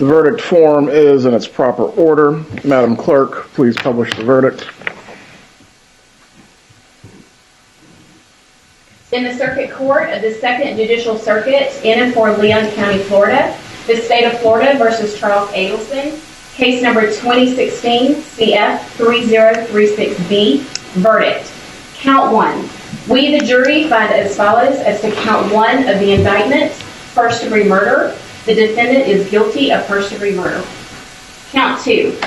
The verdict form is in its proper order. Madam Clerk, please publish the verdict. In the Circuit Court of the Second Judicial Circuit in and for Leon County, Florida, the State of Florida versus Charles Adelson, case number 2016 CF 3036B, verdict. Count 1. We, the jury, find as follows as to count 1 of the indictment, first-degree murder. The defendant is guilty of first-degree murder. Count 2.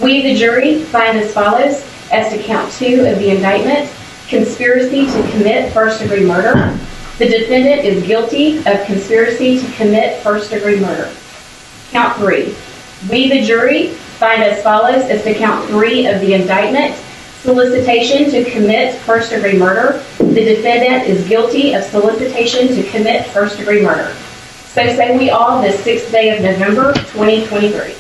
We, the jury, find as follows as to count 2 of the indictment, conspiracy to commit first-degree murder. The defendant is guilty of conspiracy to commit first-degree murder. Count 3. We, the jury, find as follows as to count 3 of the indictment, solicitation to commit first-degree murder. The defendant is guilty of solicitation to commit first-degree murder. So say we all this 6th day of November, 2023.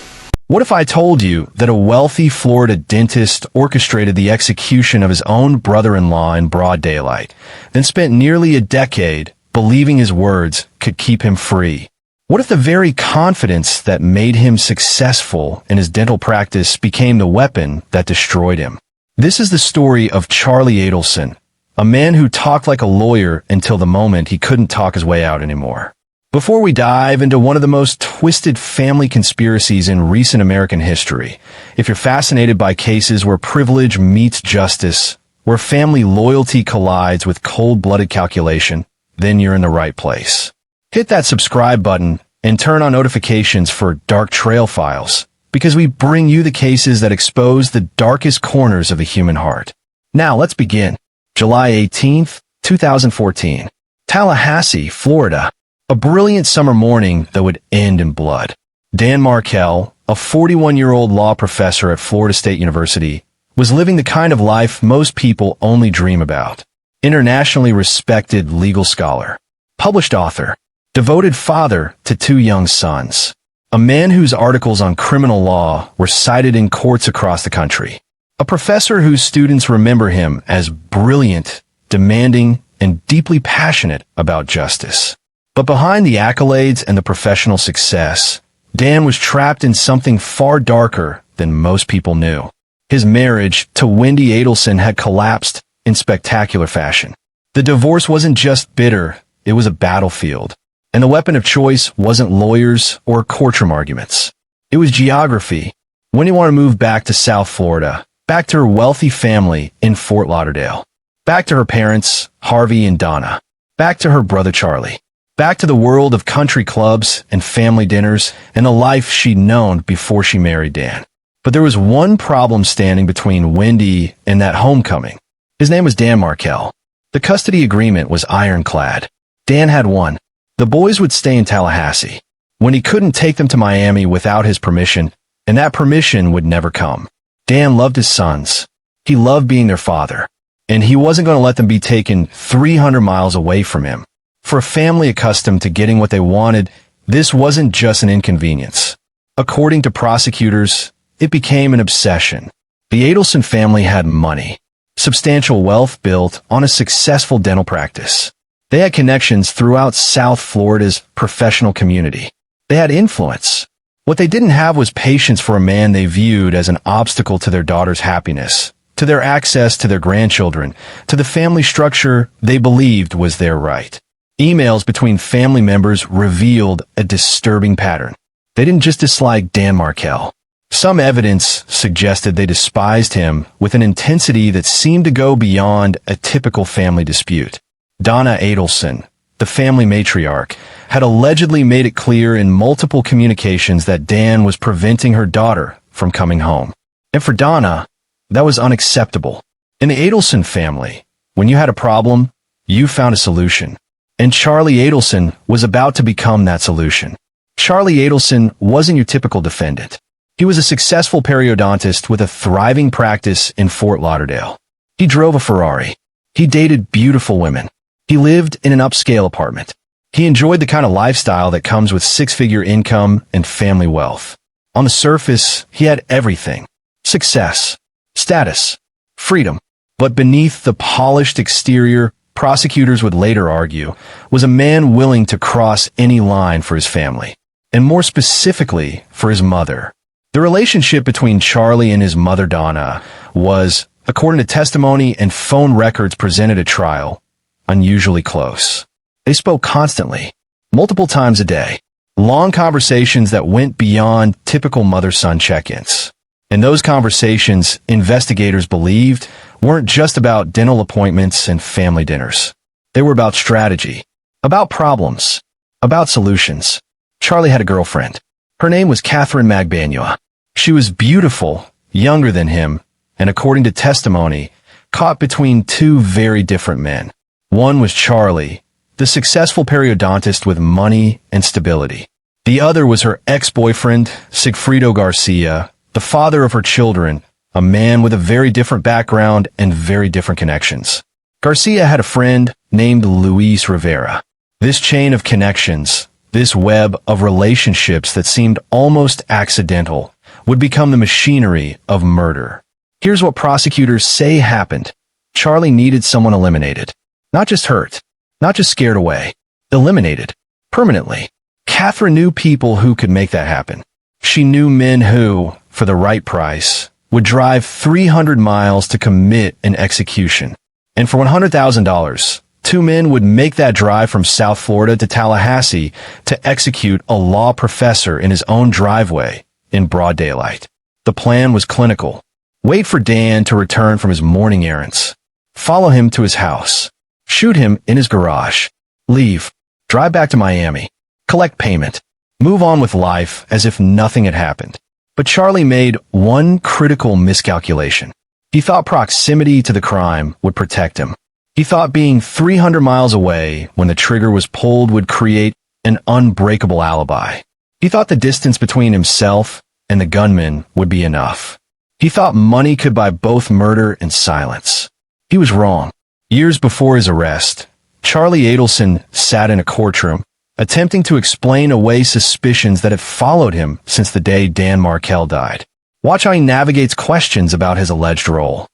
What if I told you that a wealthy Florida dentist orchestrated the execution of his own brother-in-law in broad daylight, then spent nearly a decade believing his words could keep him free? What if the very confidence that made him successful in his dental practice became the weapon that destroyed him? This is the story of Charlie Adelson, a man who talked like a lawyer until the moment he couldn't talk his way out anymore. Before we dive into one of the most twisted family conspiracies in recent American history, if you're fascinated by cases where privilege meets justice, where family loyalty collides with cold-blooded calculation, then you're in the right place. Hit that subscribe button and turn on notifications for Dark Trail Files, because we bring you the cases that expose the darkest corners of the human heart. Now let's begin. July 18th, 2014. Tallahassee, Florida. A brilliant summer morning that would end in blood. Dan Markel, a 41-year-old law professor at Florida State University, was living the kind of life most people only dream about. Internationally respected legal scholar, published author, devoted father to 2 young sons, a man whose articles on criminal law were cited in courts across the country, a professor whose students remember him as brilliant, demanding, and deeply passionate about justice. But behind the accolades and the professional success, Dan was trapped in something far darker than most people knew. His marriage to Wendy Adelson had collapsed in spectacular fashion. The divorce wasn't just bitter, it was a battlefield. And the weapon of choice wasn't lawyers or courtroom arguments. It was geography. Wendy wanted to move back to South Florida, back to her wealthy family in Fort Lauderdale, back to her parents, Harvey and Donna, back to her brother Charlie. Back to the world of country clubs and family dinners and the life she'd known before she married Dan. But there was one problem standing between Wendy and that homecoming. His name was Dan Markel. The custody agreement was ironclad. Dan had won. The boys would stay in Tallahassee. Wendy couldn't take them to Miami without his permission, and that permission would never come. Dan loved his sons. He loved being their father, and he wasn't going to let them be taken 300 miles away from him. For a family accustomed to getting what they wanted, this wasn't just an inconvenience. According to prosecutors, it became an obsession. The Adelson family had money, substantial wealth built on a successful dental practice. They had connections throughout South Florida's professional community. They had influence. What they didn't have was patience for a man they viewed as an obstacle to their daughter's happiness, to their access to their grandchildren, to the family structure they believed was their right. Emails between family members revealed a disturbing pattern. They didn't just dislike Dan Markel. Some evidence suggested they despised him with an intensity that seemed to go beyond a typical family dispute. Donna Adelson, the family matriarch, had allegedly made it clear in multiple communications that Dan was preventing her daughter from coming home. And for Donna, that was unacceptable. In the Adelson family, when you had a problem, you found a solution. And Charlie Adelson was about to become that solution. Charlie Adelson wasn't your typical defendant. He was a successful periodontist with a thriving practice in Fort Lauderdale. He drove a Ferrari. He dated beautiful women. He lived in an upscale apartment. He enjoyed the kind of lifestyle that comes with 6-figure income and family wealth. On the surface, he had everything: success, status, freedom. But beneath the polished exterior, prosecutors would later argue, was a man willing to cross any line for his family. and more specifically for his mother. The relationship between Charlie and his mother Donna was, according to testimony and phone records presented at trial, unusually close. They spoke constantly, multiple times a day, long conversations that went beyond typical mother-son check-ins. And those conversations, investigators believed, weren't just about dental appointments and family dinners. They were about strategy, about problems, about solutions. Charlie had a girlfriend. Her name was Katherine Magbanua. She was beautiful, younger than him, and according to testimony, caught between two very different men. One was Charlie, the successful periodontist with money and stability. The other was her ex-boyfriend, Sigfrido Garcia, the father of her children, a man with a very different background and very different connections. Garcia had a friend named Luis Rivera. This chain of connections, this web of relationships that seemed almost accidental, would become the machinery of murder. Here's what prosecutors say happened. Charlie needed someone eliminated. Not just hurt, not just scared away. Eliminated. Permanently. Katherine knew people who could make that happen. She knew men who, for the right price, would drive 300 miles to commit an execution. And for $100,000, two men would make that drive from South Florida to Tallahassee to execute a law professor in his own driveway in broad daylight. The plan was clinical. Wait for Dan to return from his morning errands. Follow him to his house. Shoot him in his garage. Leave. Drive back to Miami. Collect payment. Move on with life as if nothing had happened. But Charlie made one critical miscalculation. He thought proximity to the crime would protect him. He thought being 300 miles away when the trigger was pulled would create an unbreakable alibi. He thought the distance between himself and the gunman would be enough. He thought money could buy both murder and silence. He was wrong. Years before his arrest, Charlie Adelson sat in a courtroom, attempting to explain away suspicions that had followed him since the day Dan Markel died. Watch how he navigates questions about his alleged role.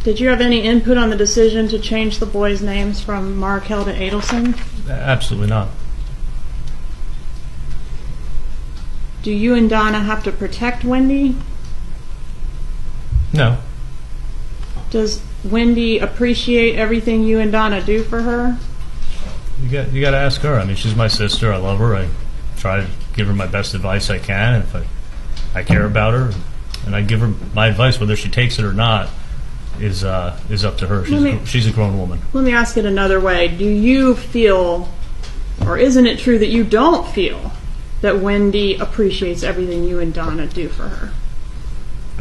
Did you have any input on the decision to change the boys' names from Markel to Adelson? Absolutely not. Do you and Donna have to protect Wendy? No. Does Wendy appreciate everything you and Donna do for her? You got to ask her. I mean, she's my sister. I love her. I try to give her my best advice I can. And if I care about her, and I give her my advice, whether she takes it or not, is up to her. She's a grown woman. Let me ask it another way. Do you feel, or isn't it true that you don't feel, that Wendy appreciates everything you and Donna do for her?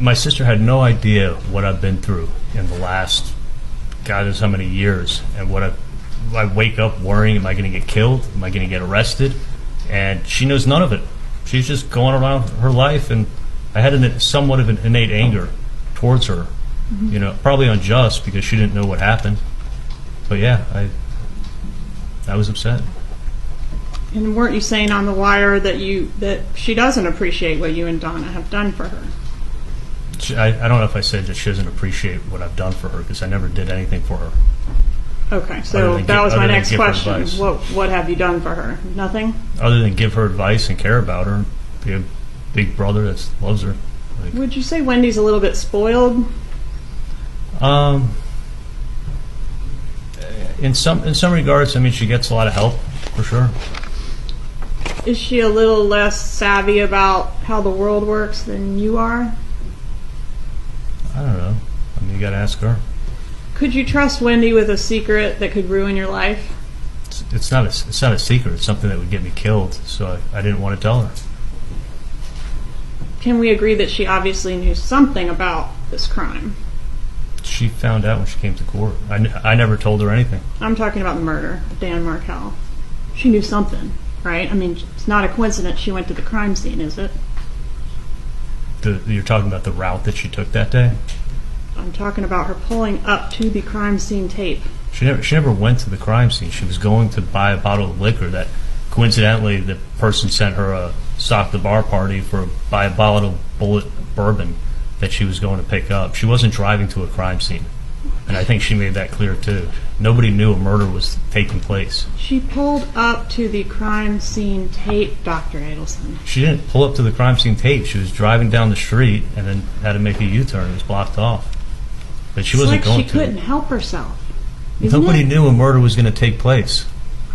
My sister had no idea what I've been through in the last, God knows how many years, and what I wake up worrying, am I going to get killed? Am I going to get arrested? And she knows none of it. She's just going around her life, and I had somewhat of an innate anger towards her. Mm-hmm. You know, probably unjust because she didn't know what happened. But yeah, I was upset. And weren't you saying on the wire that she doesn't appreciate what you and Donna have done for her? I don't know if I said that she doesn't appreciate what I've done for her, because I never did anything for her. Okay, so that was my next question. What have you done for her? Nothing? Other than give her advice and care about her, be a big brother that loves her. Would you say Wendy's a little bit spoiled? In some regards, I mean, she gets a lot of help, for sure. Is she a little less savvy about how the world works than you are? I don't know. I mean, you got to ask her. Could you trust Wendy with a secret that could ruin your life? It's not a secret. It's something that would get me killed, so I didn't want to tell her. Can we agree that she obviously knew something about this crime? She found out when she came to court. I never told her anything. I'm talking about the murder of Dan Markel. She knew something, right? I mean, it's not a coincidence she went to the crime scene, is it? You're talking about the route that she took that day? I'm talking about her pulling up to the crime scene tape. She never went to the crime scene. She was going to buy a bottle of liquor that, coincidentally, the person sent her a stock the bar party buy a bottle of Bullet bourbon that she was going to pick up. She wasn't driving to a crime scene. And I think she made that clear, too. Nobody knew a murder was taking place. She pulled up to the crime scene tape, Dr. Adelson. She didn't pull up to the crime scene tape. She was driving down the street and then had to make a U-turn. It was blocked off. But she wasn't going to. She couldn't help herself. Isn't Nobody it? knew a murder was going to take place.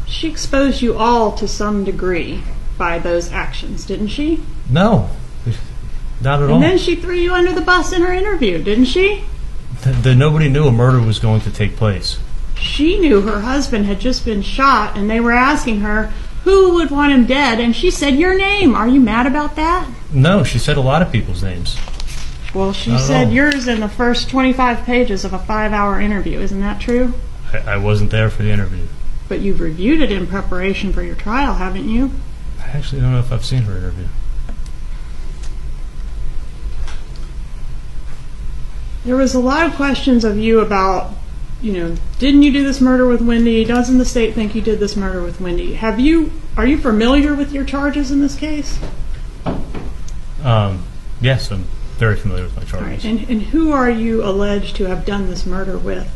She exposed you all to some degree by those actions, didn't she? No. Not at all. And then she threw you under the bus in her interview, didn't she? Nobody knew a murder was going to take place. She knew her husband had just been shot, and they were asking her who would want him dead, and she said your name. Are you mad about that? No, she said a lot of people's names. Well, she Not at said all. yours in the first 25 pages of a 5-hour interview. Isn't that true? I wasn't there for the interview. But you've reviewed it in preparation for your trial, haven't you? I actually don't know if I've seen her interview. There was a lot of questions of you about, didn't you do this murder with Wendy? Doesn't the state think you did this murder with Wendy? Are you familiar with your charges in this case? Yes, I'm very familiar with my All right. charges. And who are you alleged to have done this murder with?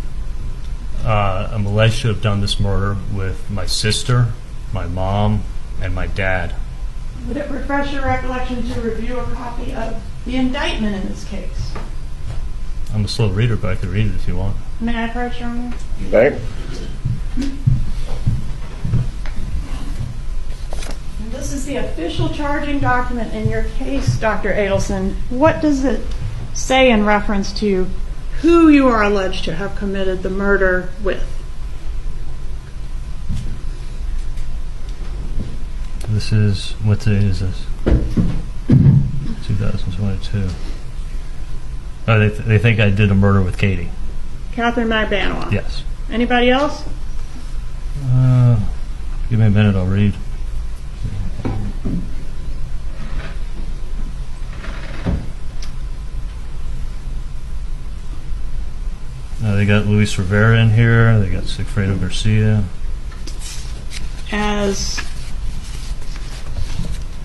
I'm alleged to have done this murder with my sister, my mom, and my dad. Would it refresh your recollection to review a copy of the indictment in this case? I'm a slow reader, but I could read it if you want. May I approach, Your Honor? Okay. And this is the official charging document in your case, Dr. Adelson. What does it say in reference to who you are alleged to have committed the murder with? This is, what day is this? 2022. Oh, they think I did a murder with Katie. Katherine Magbanua. Yes. Anybody else? Give me a minute, I'll read. They got Luis Rivera in here. They got Sigfredo Garcia. As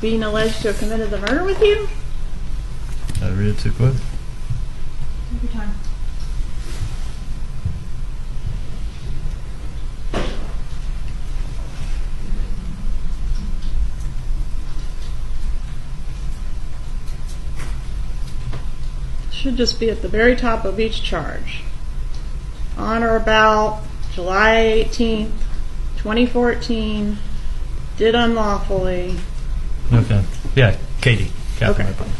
being alleged to have committed the murder with you? Did I read it too quick? Take your time. Should just be at the very top of each charge. On or about July 18th, 2014, did unlawfully. Okay. Yeah, Katie. Katherine Okay. Magbanua.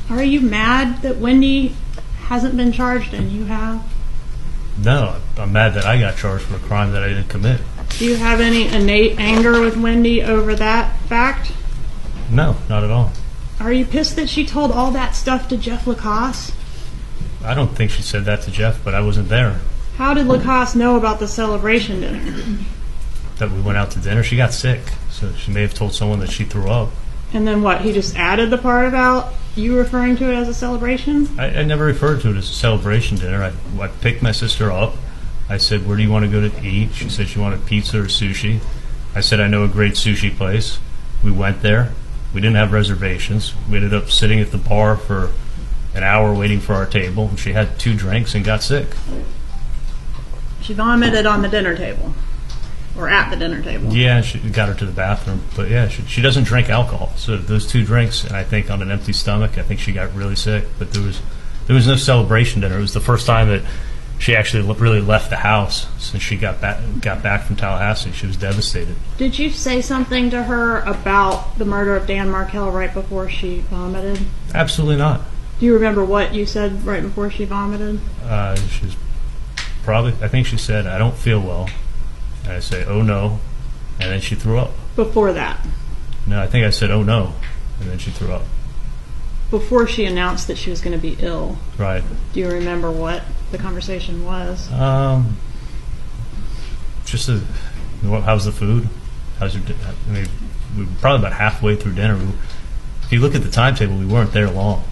Are you mad that Wendy hasn't been charged and you have? No, I'm mad that I got charged for a crime that I didn't commit. Do you have any innate anger with Wendy over that fact? No, not at all. Are you pissed that she told all that stuff to Jeff Lacoste? I don't think she said that to Jeff, but I wasn't there. How did Lacoste know about the celebration dinner? That we went out to dinner. She got sick, so she may have told someone that she threw up. And then what? He just added the part about you referring to it as a celebration? I never referred to it as a celebration dinner. I picked my sister up. I said, where do you want to go to eat? She said she wanted pizza or sushi. I said, I know a great sushi place. We went there. We didn't have reservations. We ended up sitting at the bar for an hour waiting for our table. And she had 2 drinks and got sick. She vomited on the dinner table. Or at the dinner table. Yeah, she got her to the bathroom. But yeah, she doesn't drink alcohol. So those 2 drinks, and I think on an empty stomach, I think she got really sick. But there was no celebration dinner. It was the first time that she actually really left the house since she got back from Tallahassee. She was devastated. Did you say something to her about the murder of Dan Markel right before she vomited? Absolutely not. Do you remember what you said right before she vomited? She was I think she said, I don't feel well. And I say, oh no. And then she threw up. Before that? No, I think I said, oh no. And then she threw up. Before she announced that she was going to be ill. Right. Do you remember what the conversation was? How's the food? How's your we were probably about halfway through dinner. If you look at the timetable, we weren't there long.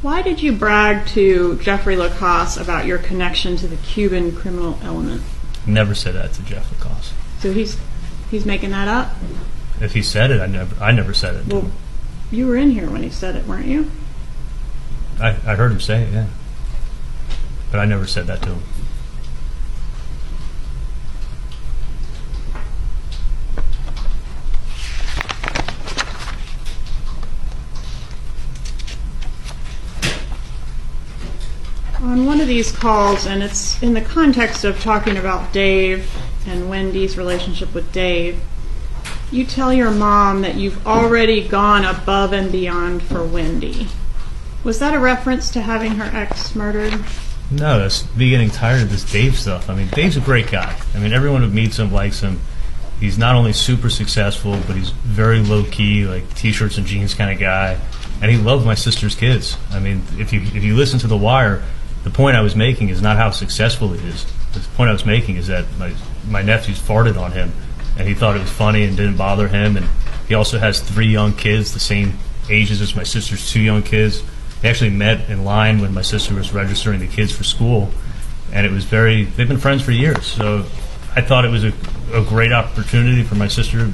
Why did you brag to Jeffrey Lacoste about your connection to the Cuban criminal element? Never said that to Jeff Lacoste. So he's making that up? If he said it, I never said it. Well, you were in here when he said it, weren't you? I heard him say it, yeah. But I never said that to him. On one of these calls, and it's in the context of talking about Dave and Wendy's relationship with Dave, you tell your mom that you've already gone above and beyond for Wendy. Was that a reference to having her ex murdered? No, that's me getting tired of this Dave stuff. I mean, Dave's a great guy. I mean, everyone who meets him likes him. He's not only super successful, but he's very low-key, like T-shirts and jeans kind of guy. And he loved my sister's kids. I mean, if you listen to The Wire, the point I was making is not how successful he is. The point I was making is that my nephews farted on him, and he thought it was funny and didn't bother him. And he also has 3 young kids, the same ages as my sister's 2 young kids. They actually met in line when my sister was registering the kids for school, and they've been friends for years. So I thought it was a great opportunity for my sister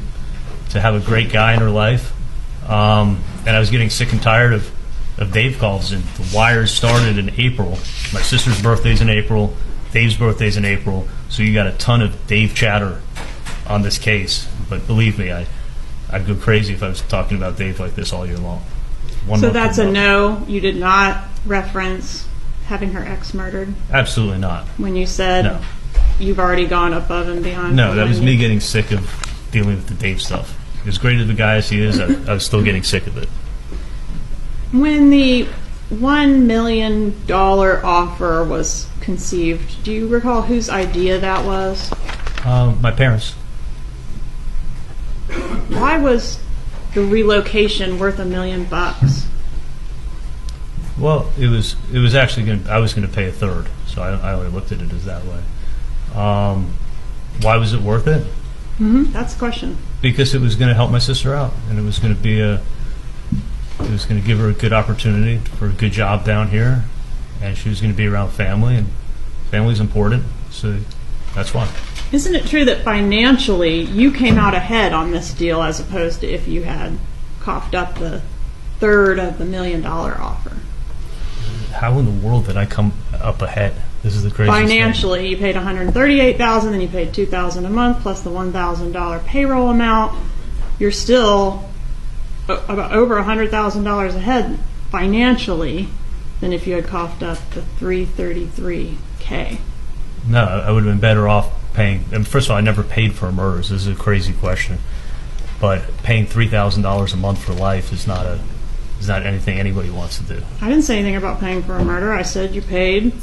to have a great guy in her life. And I was getting sick and tired of Dave calls, and The Wire started in April. My sister's birthday's in April, Dave's birthday's in April, so you got a ton of Dave chatter on this case. But believe me, I'd go crazy if I was talking about Dave like this all year long. So that's a no? You did not reference having her ex murdered? Absolutely not. When you said No. you've already gone above and beyond? No, that was me getting sick of dealing with the Dave stuff. As great as the guy as he is, I was still getting sick of it. When the $1 million offer was conceived, do you recall whose idea that was? My parents. Why was the relocation worth $1 million? Well, it was actually I was going to pay a third, so I only looked at it as that way. Why was it worth it? Mm-hmm. That's the question. Because it was going to help my sister out, and it was going to give her a good opportunity for a good job down here, and she was going to be around family, and family's important, so that's why. Isn't it true that financially you came out ahead on this deal as opposed to if you had coughed up the third of the $1 million offer? How in the world did I come up ahead? This is the craziest Financially, you paid $138,000, then you paid $2,000 a month plus the $1,000 payroll amount. You're still about over $100,000 ahead financially than if you had coughed up the $333K. No, I would have been better off paying. And first of all, I never paid for murders. This is a crazy question, but paying $3,000 a month for life is not anything anybody wants to do. I didn't say anything about paying for a murder. I said you paid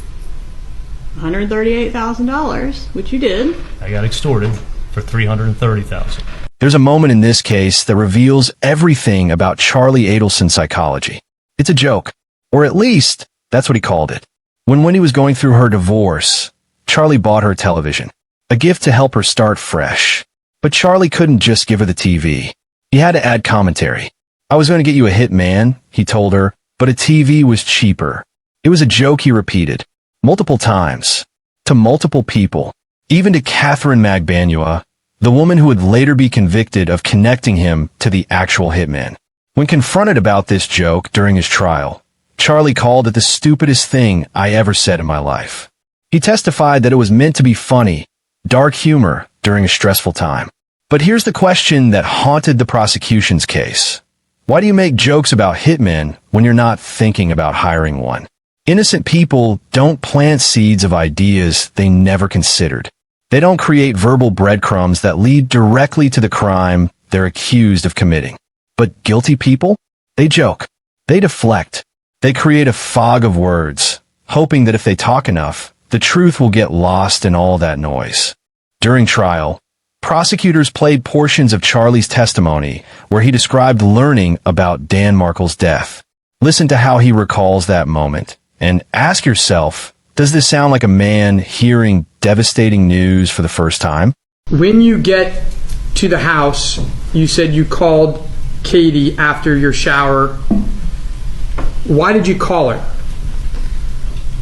$138,000, which you did. I got extorted for $330,000. There's a moment in this case that reveals everything about Charlie Adelson's psychology. It's a joke, or at least that's what he called it. When Wendy was going through her divorce, Charlie bought her television, a gift to help her start fresh. But Charlie couldn't just give her the TV. He had to add commentary. I was going to get you a hitman, he told her, but a TV was cheaper. It was a joke he repeated, multiple times, to multiple people, even to Katherine Magbanua, the woman who would later be convicted of connecting him to the actual hitman. When confronted about this joke during his trial, Charlie called it the stupidest thing I ever said in my life. He testified that it was meant to be funny, dark humor during a stressful time. But here's the question that haunted the prosecution's case. Why do you make jokes about hitmen when you're not thinking about hiring one? Innocent people don't plant seeds of ideas they never considered. They don't create verbal breadcrumbs that lead directly to the crime they're accused of committing. But guilty people? They joke. They deflect. They create a fog of words, hoping that if they talk enough, the truth will get lost in all that noise. During trial, prosecutors played portions of Charlie's testimony where he described learning about Dan Markel's death. Listen to how he recalls that moment, and ask yourself, does this sound like a man hearing devastating news for the first time? When you get to the house, you said you called Katie after your shower. Why did you call her?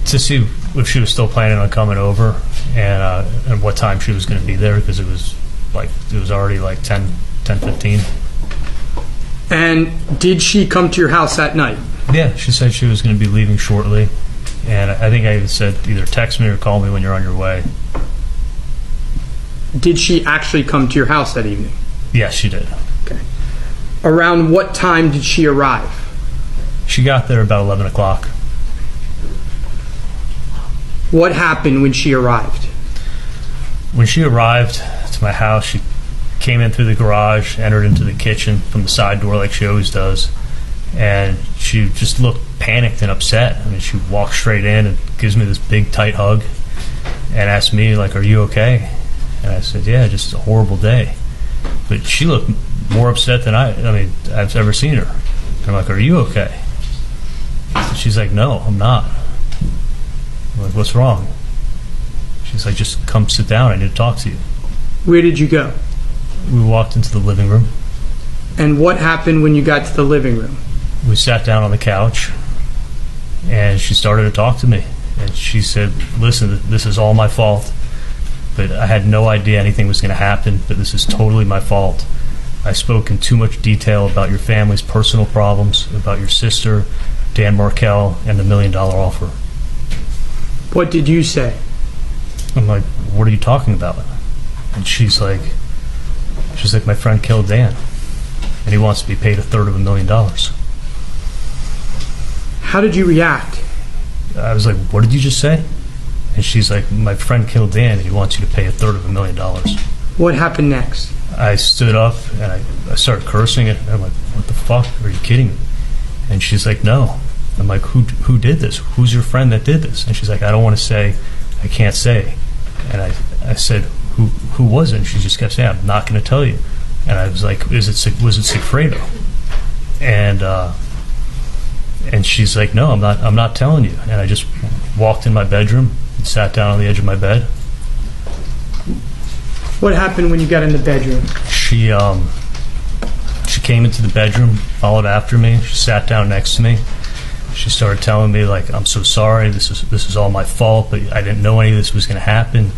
To see if she was still planning on coming over and what time she was going to be there, because it was already like 10:15. And did she come to your house that night? Yeah, she said she was going to be leaving shortly, and I think I even said either text me or call me when you're on your way. Did she actually come to your house that evening? Yes, she did. Okay. Around what time did she arrive? She got there about 11 o'clock. What happened when she arrived? When she arrived to my house, she came in through the garage, entered into the kitchen from the side door like she always does, and she just looked panicked and upset. I mean, she walked straight in and gives me this big, tight hug and asked me, like, "Are you okay?" And I said, "Yeah, just a horrible day." But she looked more upset than I've ever seen her. And I'm like, "Are you okay?" And she's like, "No, I'm not." I'm like, "What's wrong?" She's like, "Just come sit down. I need to talk to you." Where did you go? We walked into the living room. And what happened when you got to the living room? We sat down on the couch, and she started to talk to me. And she said, "Listen, this is all my fault, but I had no idea anything was going to happen, but this is totally my fault. I spoke in too much detail about your family's personal problems, about your sister, Dan Markel, and the $1 million offer." What did you say? I'm like, "What are you talking about?" And she's like, "My friend killed Dan, and he wants to be paid $1/3 of $1 million." How did you react? I was like, "What did you just say?" And she's like, "My friend killed Dan, and he wants you to pay $1/3 of $1 million." What happened next? I stood up, and I started cursing it. I'm like, "What the fuck? Are you kidding me?" And she's like, "No." I'm like, Who did this? Who's your friend that did this?" And she's like, "I don't want to say. I can't say." And I said, Who was it?" And she just kept saying, "I'm not going to tell you." And I was like, was it Sigfredo? And she's like, "No, I'm not telling you." And I just walked in my bedroom and sat down on the edge of my bed. What happened when you got in the bedroom? She came into the bedroom, followed after me. She sat down next to me. She started telling me, like, "I'm so sorry. This is all my fault, but I didn't know any of this was going to happen."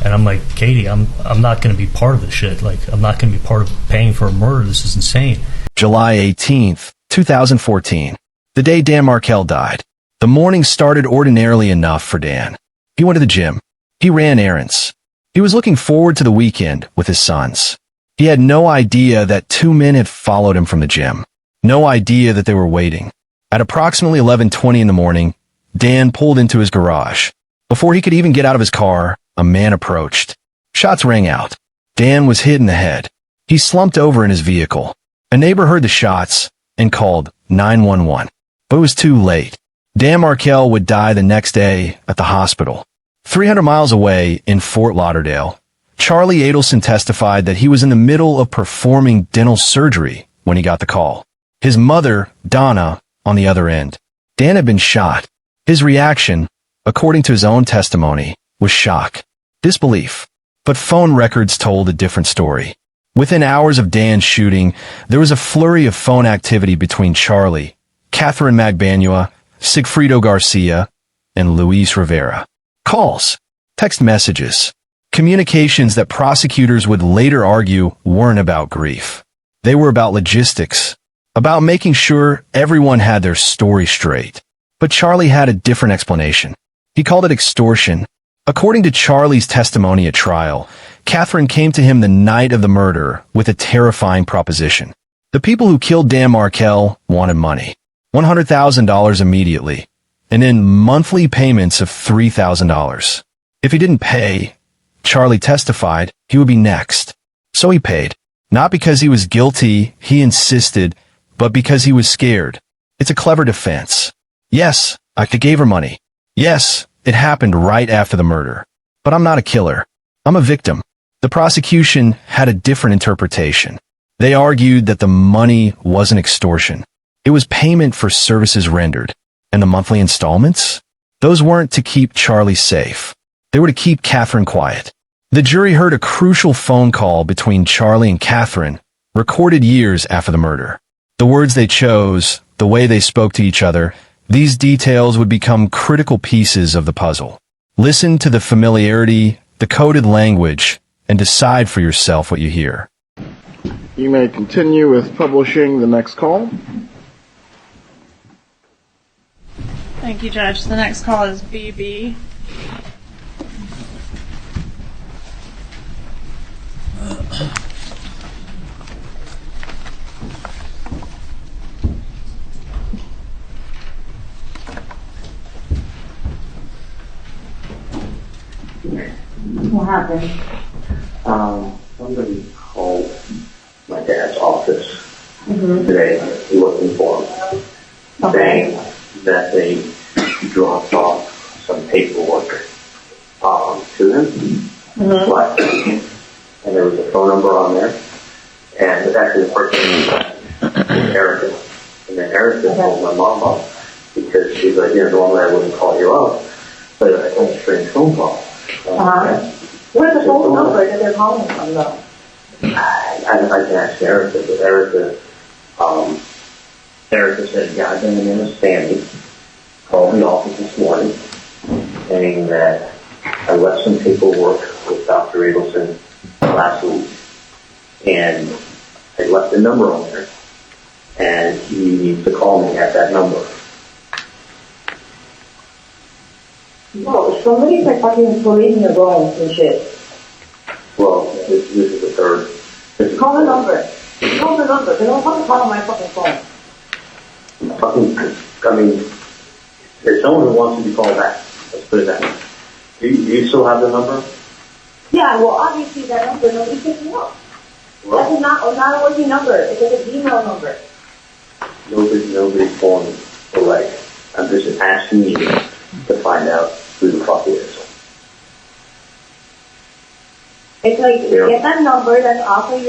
And I'm like, "Katie, I'm not going to be part of this shit. Like, I'm not going to be part of paying for a murder. This is insane." July 18th, 2014, the day Dan Markel died. The morning started ordinarily enough for Dan. He went to the gym. He ran errands. He was looking forward to the weekend with his sons. He had no idea that two men had followed him from the gym. No idea that they were waiting. At approximately 11:20 in the morning, Dan pulled into his garage. Before he could even get out of his car, a man approached. Shots rang out. Dan was hit in the head. He slumped over in his vehicle. A neighbor heard the shots and called 911, but it was too late. Dan Markel would die the next day at the hospital. 300 miles away in Fort Lauderdale, Charlie Adelson testified that he was in the middle of performing dental surgery when he got the call. His mother, Donna, on the other end. Dan had been shot. His reaction, according to his own testimony, was shock, disbelief. But phone records told a different story. Within hours of Dan's shooting, there was a flurry of phone activity between Charlie, Katherine Magbanua, Sigfredo Garcia, and Luis Rivera. Calls, text messages, communications that prosecutors would later argue weren't about grief. They were about logistics, about making sure everyone had their story straight. But Charlie had a different explanation. He called it extortion. According to Charlie's testimony at trial, Katherine came to him the night of the murder with a terrifying proposition. The people who killed Dan Markel wanted money, $100,000 immediately, and then monthly payments of $3,000. If he didn't pay, Charlie testified, he would be next. So he paid. Not because he was guilty, he insisted, but because he was scared. It's a clever defense. Yes, I gave her money. Yes, it happened right after the murder. But I'm not a killer. I'm a victim. The prosecution had a different interpretation. They argued that the money wasn't extortion. It was payment for services rendered. And the monthly installments? Those weren't to keep Charlie safe. They were to keep Katherine quiet. The jury heard a crucial phone call between Charlie and Katherine, recorded years after the murder. The words they chose, the way they spoke to each other, These details would become critical pieces of the puzzle. Listen to the familiarity, the coded language, and decide for yourself what you hear. You may continue with publishing the next call. Thank you, Judge. The next call is BB. What happened? Somebody called my dad's office today looking for him, saying that they dropped off some paperwork to him last week, and there was a phone number on there, and actually the person was Erica, and then Erica called my mom up because she's like, normally I wouldn't call you up, but I got a strange phone call. Where's the phone number that they're calling from, though? I can ask Erica, but Erica said, "Yeah, my name is Sandy. Called the office this morning saying that I left some paperwork with Dr. Adelson last week, and I left a number on there, and he needs to call me at that number." No, somebody's like fucking pulling your bones and shit. Well, this is the third. Call the number. Call the number. They don't fucking call on my fucking phone. There's someone who wants to be called back. Let's put it that way. Do you still have the number? Yeah, well, obviously that number, nobody picks me up. Well, That's not a working number. It's like a Gmail number. nobody's calling away. I'm just asking you to find out who the fuck it is. It's like, Yeah. get that number that's off of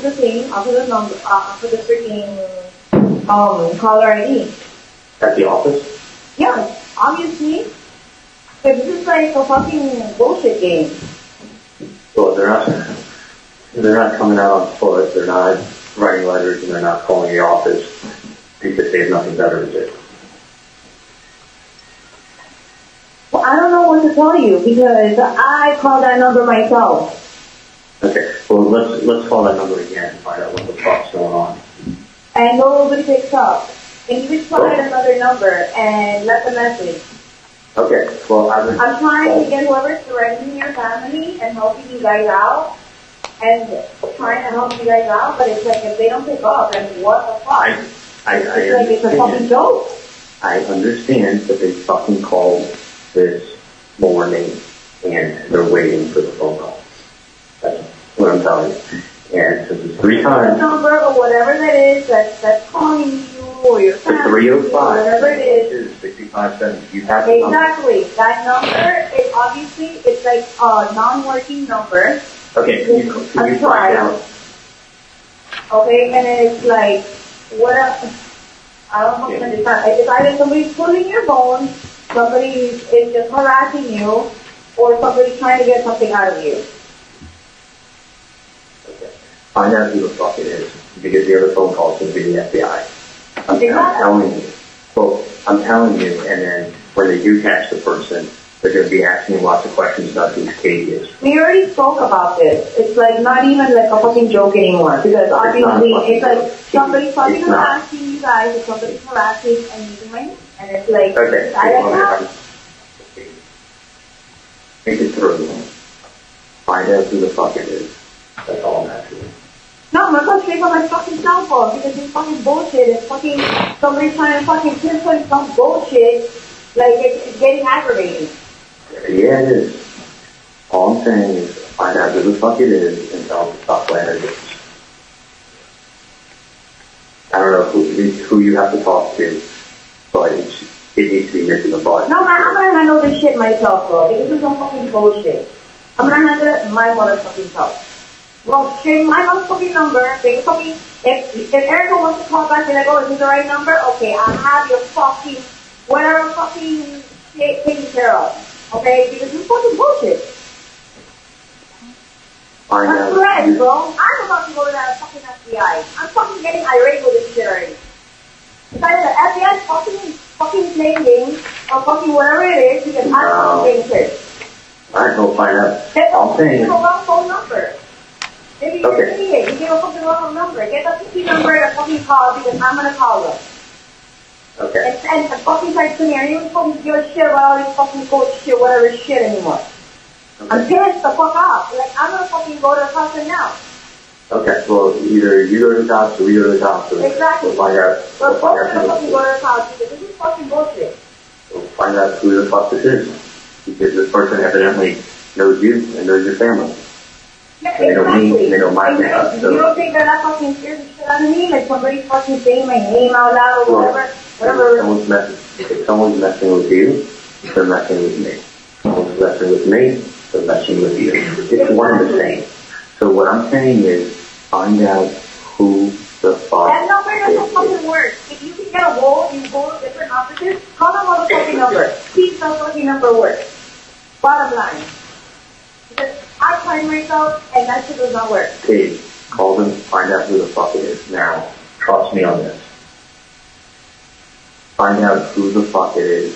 the thing, off of the number, off of the freaking, caller ID. At the office? Yeah, obviously. But this is like a fucking bullshit game. Well, they're not coming out on foot. They're not writing letters, and they're not calling the office because they have nothing better to do. Well, I don't know what to tell you because I called that number myself. Okay. Well, let's call that number again and find out what the fuck's going on. And nobody picks up. And you just try another number and left a message. Okay. Well, I'm trying to get whoever's threatening your family and helping you guys out. And trying to help you guys out, but it's like if they don't pick up, then what the fuck? It's like it's a fucking joke. I understand that they fucking called this morning and they're waiting for the phone call. That's what I'm telling you. And since it's 3 times, Number or whatever that is that's calling you or your the family, 305, whatever it is. 6570. You have the number. Exactly. That number is obviously it's like a non-working number. Okay, can you find out? Okay, and it's like what I don't know how to understand. It's either somebody's pulling your bone, somebody is just harassing you, or somebody's trying to get something out of you. Okay. Find out who the fuck it is, because the other phone call is going to be the FBI. I'm telling you. Well, I'm telling you, and then when they do catch the person, they're going to be asking you lots of questions about who Katie is. We already spoke about this. It's like not even like a fucking joke anymore, because obviously it's like somebody's fucking harassing you guys, or somebody's harassing and using my name. And it's like, Okay, I don't know. make it through. Find out who the fuck it is. That's all I'm asking. No, I'm gonna go straight on my fucking cell phone because it's fucking bullshit. It's fucking somebody trying to fucking pinpoint some bullshit. Like it's getting aggravating. Yeah, it is. All I'm saying is find out who the fuck it is and tell them to stop playing their games. I don't know who you have to talk to, but it needs to be nipping the butt. No, man, I'm gonna handle this shit myself, bro. Because this is some fucking bullshit. I'm gonna handle it my motherfucking self. Well, straight my motherfucking number. They fucking if Erica wants to call back and I go, is this the right number? Okay, I have your fucking whatever fucking shit taken care of. Okay, because this is fucking bullshit. Find That's out. correct, bro. I'm about to go to that fucking FBI. I'm fucking getting irate with this shit already. It's either the FBI fucking playing games or fucking whatever it is because I'm fucking being pissed. Alright, go find out. That's All I'm the saying, wrong phone number. Maybe you're Okay. an idiot. You gave a fucking wrong number. Get the fucking number and fucking call because I'm gonna call them. okay, And fucking like to me, I don't even fucking give a shit about all these fucking coach shit, whatever shit anymore. I'm pissed the fuck off. Like, I'm gonna fucking go to the hospital now. okay, well, either you go to the cops or we go to the cops. Exactly. We'll find out. We're We'll both find gonna fucking go out. to the hospital because this is fucking bullshit. We'll find out who the fuck this is. Because this person evidently knows you and knows your family. Yeah, They know me, and they know my family. You don't think they're not fucking scared the shit out of me? Like somebody fucking saying my name out loud or whatever? Whatever. If someone's messing with you, they're messing with me. If someone's messing with me, they're messing with you. It's one and the same. So what I'm saying is, find out who the fuck That number doesn't is. fucking work. If you can get a hold, you go to different offices, call the motherfucking number. Please, the fucking number works. Bottom line. Because I tried myself and that shit does not work. Please, call them, find out who the fuck it is now. Trust me on this. Find out who the fuck it is.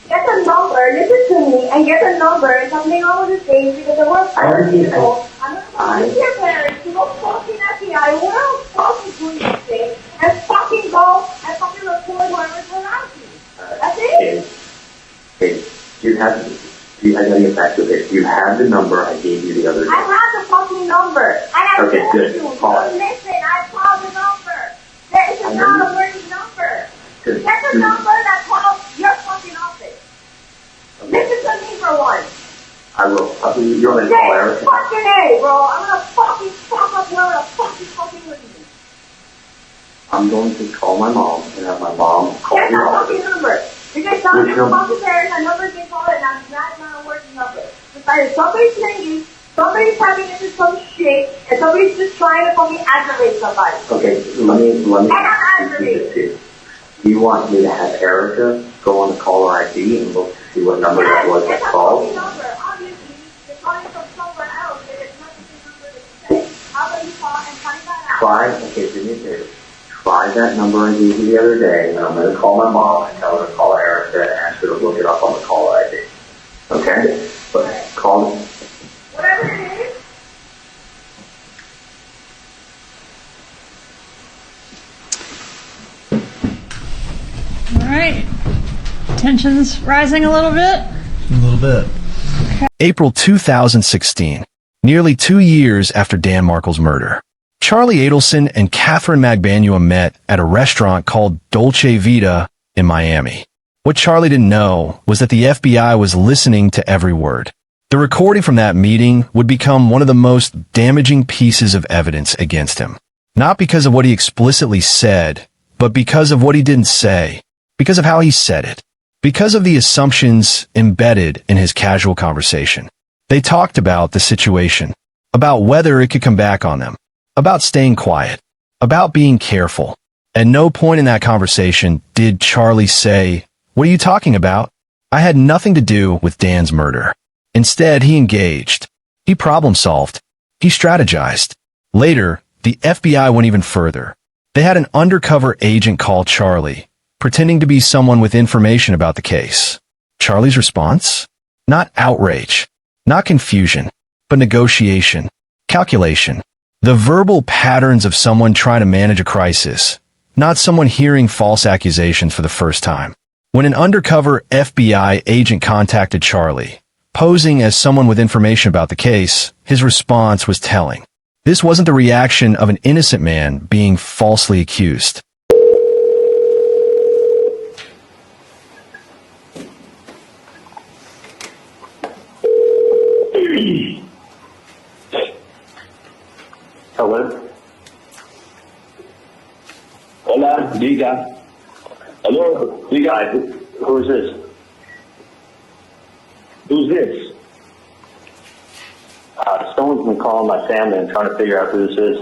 Get the number, listen to me, and get the number and something wrong with the thing because there were I already did. people. I'm gonna call your parents to go fucking FBI. We're all fucking doing this thing and fucking go and fucking report whoever's around you. That's it. Okay, I gotta get back to this. You have the number I gave you the other day. I have the fucking number. And I Okay, told good. you. Call it. Listen, I called the number. This is not a working number. Good. Get the number that calls your fucking office. Listen to me for once. I will. You're gonna call Say Eric. fucking A, bro. I'm gonna fucking fuck up whoever the fuck is fucking with me. I'm going to call my mom and have my mom call Get the your fucking office. number. Because some Which number? fucking parents, that number's been called and that's not a working number. It's either somebody's playing you, somebody's having into some shit, and somebody's just trying to fucking aggravate somebody. Okay, let me I'm repeat this to you. Do you want me to have Erica go on the caller ID and look to see what number that was that It's a called? fucking number. Obviously, you're calling from somewhere else, and it's not the same number that you say. How about you call and find that out? Okay, do me a favor. Try that number I gave you the other day, and I'm going to call my mom and tell her to call Erica and ask her to look it up on the caller ID. Okay? But call them. Whatever it is. All right. Tension's rising a little bit. A little bit. April 2016, nearly 2 years after Dan Markel's murder. Charlie Adelson and Katherine Magbanua met at a restaurant called Dolce Vita in Miami. What Charlie didn't know was that the FBI was listening to every word. The recording from that meeting would become one of the most damaging pieces of evidence against him. Not because of what he explicitly said, but because of what he didn't say. Because of how he said it. Because of the assumptions embedded in his casual conversation. They talked about the situation, about whether it could come back on them, about staying quiet, about being careful. At no point in that conversation did Charlie say, "What are you talking about? I had nothing to do with Dan's murder." Instead, he engaged. He problem-solved. He strategized. Later, the FBI went even further. They had an undercover agent call Charlie, pretending to be someone with information about the case. Charlie's response? Not outrage, not confusion, but negotiation, calculation. The verbal patterns of someone trying to manage a crisis, not someone hearing false accusations for the first time. When an undercover FBI agent contacted Charlie, posing as someone with information about the case, his response was telling. This wasn't the reaction of an innocent man being falsely accused. Hello? Hola, diga. Hello, diga. Who is this? Who's this? Someone's been calling my family and trying to figure out who this is.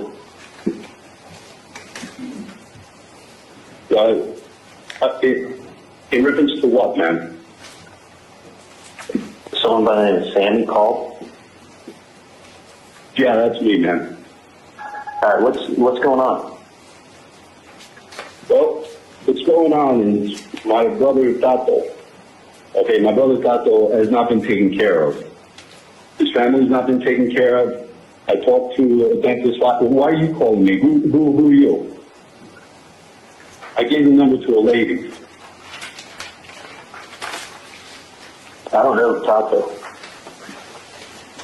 In reference to what, man? Someone by the name of Sammy called. Yeah, that's me, man. All right, what's going on? Well, what's going on is My brother Tato. Okay, my brother Tato has not been taken care of. His family's not been taken care of. I talked to a dentist. Why are you calling me? Who are you? I gave the number to a lady. I don't know Tato.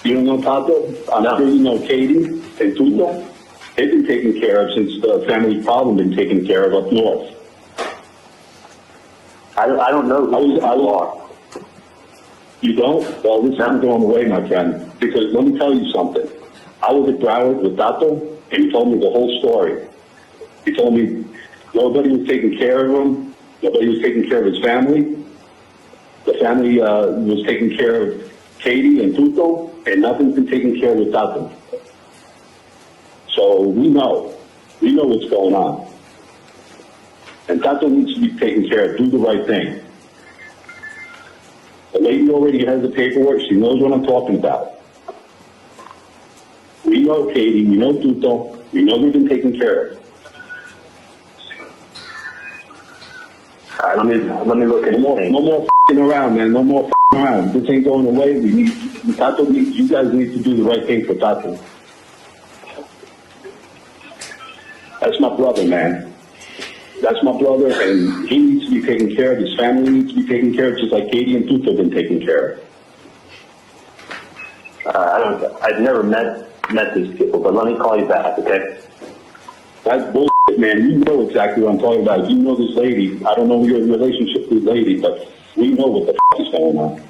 You don't know Tato? I'm sure you know Katie and Tuto. They've been taken care of since the family problem been taken care of up north. I don't know who you are. You don't? Well, this isn't going away, my friend. Because let me tell you something. I was at Broward with Tato, and he told me the whole story. He told me nobody was taking care of him. Nobody was taking care of his family. The family was taking care of Katie and Tuto, and nothing's been taken care of with Tato. So we know what's going on. And Tato needs to be taken care of. Do the right thing. The lady already has the paperwork. She knows what I'm talking about. We know Katie. We know Tuto. We know they've been taken care of. All right, let me look at No more f***ing around, man. No more f***ing around. This ain't going away. You guys need to do the right thing for Tato. That's my brother, man. That's my brother, and he needs to be taken care of. His family needs to be taken care of, just like Katie and Tuto have been taken care of. I've never met these people, but let me call you back, okay? That's bullshit, man. You know exactly what I'm talking about. You know this lady. I don't know your relationship with this lady, but we know what the f*** is going on.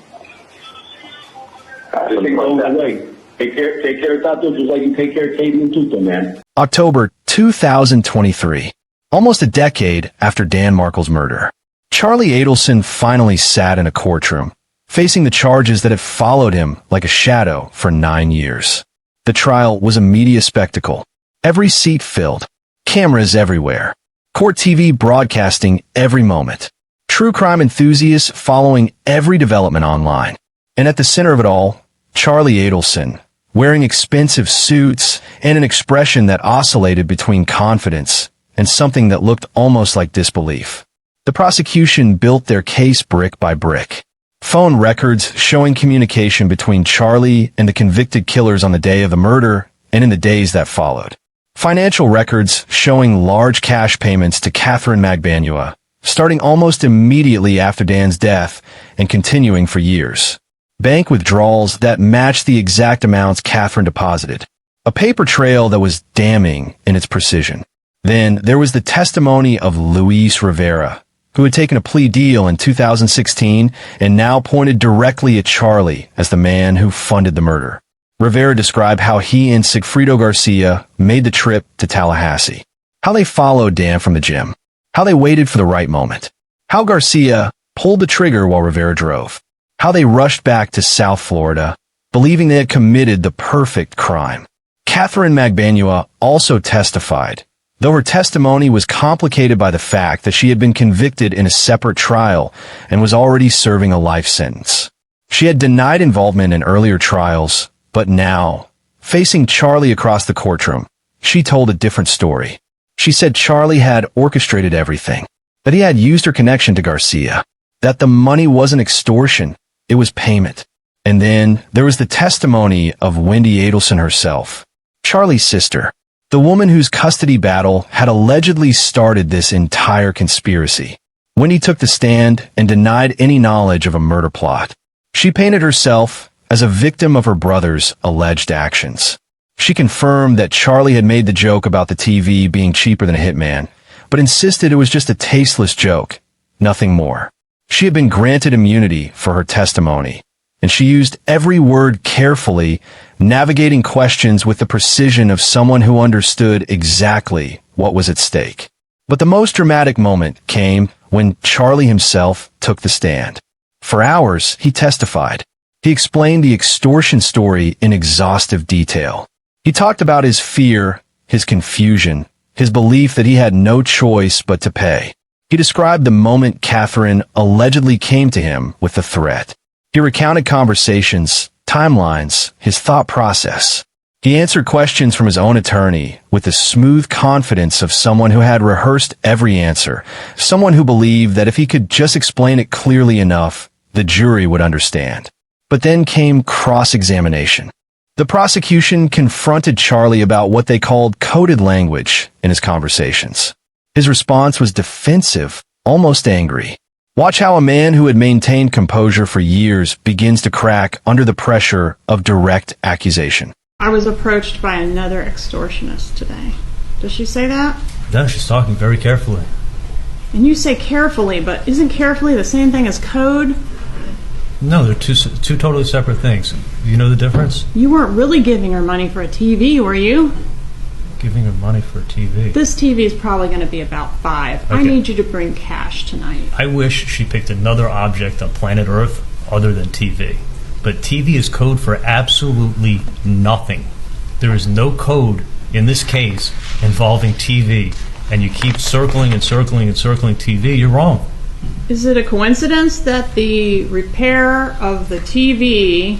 This ain't going away. Take care of Tato just like you take care of Katie and Tuto, man. October 2023. Almost a decade after Dan Markel's murder, Charlie Adelson finally sat in a courtroom, facing the charges that had followed him like a shadow for 9 years. The trial was a media spectacle. Every seat filled. Cameras everywhere. Court TV broadcasting every moment. True crime enthusiasts following every development online. And at the center of it all, Charlie Adelson, wearing expensive suits and an expression that oscillated between confidence and something that looked almost like disbelief. The prosecution built their case brick by brick. Phone records showing communication between Charlie and the convicted killers on the day of the murder and in the days that followed. Financial records showing large cash payments to Katherine Magbanua, starting almost immediately after Dan's death and continuing for years. Bank withdrawals that matched the exact amounts Katherine deposited. A paper trail that was damning in its precision. Then there was the testimony of Luis Rivera, who had taken a plea deal in 2016 and now pointed directly at Charlie as the man who funded the murder. Rivera described how he and Sigfrido Garcia made the trip to Tallahassee, how they followed Dan from the gym, how they waited for the right moment, how Garcia pulled the trigger while Rivera drove, how they rushed back to South Florida, believing they had committed the perfect crime. Katherine Magbanua also testified, though her testimony was complicated by the fact that she had been convicted in a separate trial and was already serving a life sentence. She had denied involvement in earlier trials, but now, facing Charlie across the courtroom, she told a different story. She said Charlie had orchestrated everything, that he had used her connection to Garcia, that the money wasn't extortion, it was payment. And then there was the testimony of Wendy Adelson herself, Charlie's sister, the woman whose custody battle had allegedly started this entire conspiracy. Wendy took the stand and denied any knowledge of a murder plot. She painted herself as a victim of her brother's alleged actions. She confirmed that Charlie had made the joke about the TV being cheaper than a hitman, but insisted it was just a tasteless joke, nothing more. She had been granted immunity for her testimony, and she used every word carefully, navigating questions with the precision of someone who understood exactly what was at stake. But the most dramatic moment came when Charlie himself took the stand. For hours, he testified. He explained the extortion story in exhaustive detail. He talked about his fear, his confusion, his belief that he had no choice but to pay. He described the moment Katherine allegedly came to him with the threat. He recounted conversations, timelines, his thought process. He answered questions from his own attorney with the smooth confidence of someone who had rehearsed every answer, someone who believed that if he could just explain it clearly enough, the jury would understand. But then came cross-examination. The prosecution confronted Charlie about what they called coded language in his conversations. His response was defensive, almost angry. Watch how a man who had maintained composure for years begins to crack under the pressure of direct accusation. I was approached by another extortionist today. Does she say that? No, she's talking very carefully. And you say carefully, but isn't carefully the same thing as code? No, they're two totally separate things. You know the difference? You weren't really giving her money for a TV, were you? Giving her money for a TV. This TV is probably going to be about $5. I Okay. need you to bring cash tonight. I wish she picked another object on planet Earth other than TV. But TV is code for absolutely nothing. There is no code in this case involving TV. And you keep circling and circling and circling TV, you're wrong. Is it a coincidence that the repair of the TV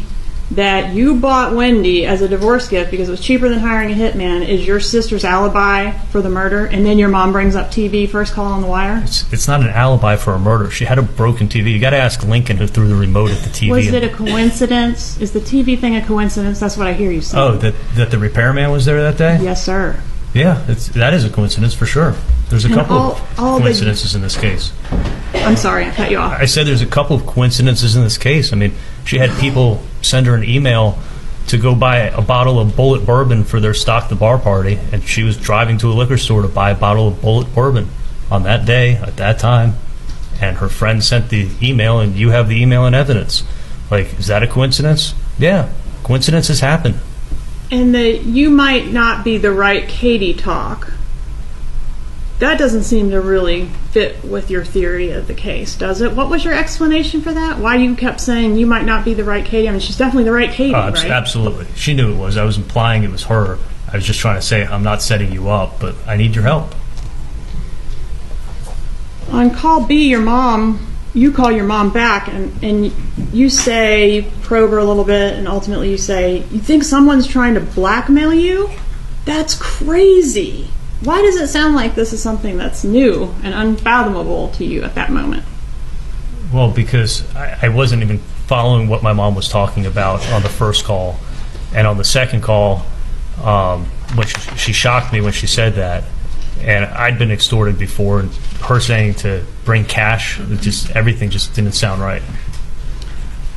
that you bought Wendy as a divorce gift because it was cheaper than hiring a hitman is your sister's alibi for the murder, and then your mom brings up TV first call on the wire? It's not an alibi for a murder. She had a broken TV. You got to ask Lincoln who threw the remote at the TV. Was it a coincidence? Is the TV thing a coincidence? That's what I hear you say. Oh, that the repairman was there that day? Yes, sir. Yeah, that is a coincidence for sure. There's a And couple all of coincidences in this case. I'm sorry, I cut you off. I said there's a couple of coincidences in this case. I mean, she had people send her an email to go buy a bottle of Bullet bourbon for their Stock the Bar party, and she was driving to a liquor store to buy a bottle of Bullet bourbon on that day, at that time, and her friend sent the email, and you have the email and evidence. Like, is that a coincidence? Yeah, coincidences happen. And the you might not be the right Katie talk, that doesn't seem to really fit with your theory of the case, does it? What was your explanation for that? Why you kept saying you might not be the right Katie? I mean, she's definitely the right Katie, right? Absolutely. She knew it was. I was implying it was her. I was just trying to say I'm not setting you up, but I need your help. On call B, you call your mom back, and you say, you probe her a little bit, and ultimately you say, you think someone's trying to blackmail you? That's crazy. Why does it sound like this is something that's new and unfathomable to you at that moment? Well, because I wasn't even following what my mom was talking about on the first call. And on the second call, when she shocked me when she said that. And I'd been extorted before, and her saying to bring cash, everything just didn't sound right.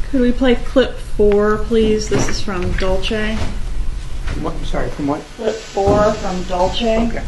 Could we play clip 4, please? This is from Dolce. What, sorry, from what? Clip 4 from Dolce. Okay.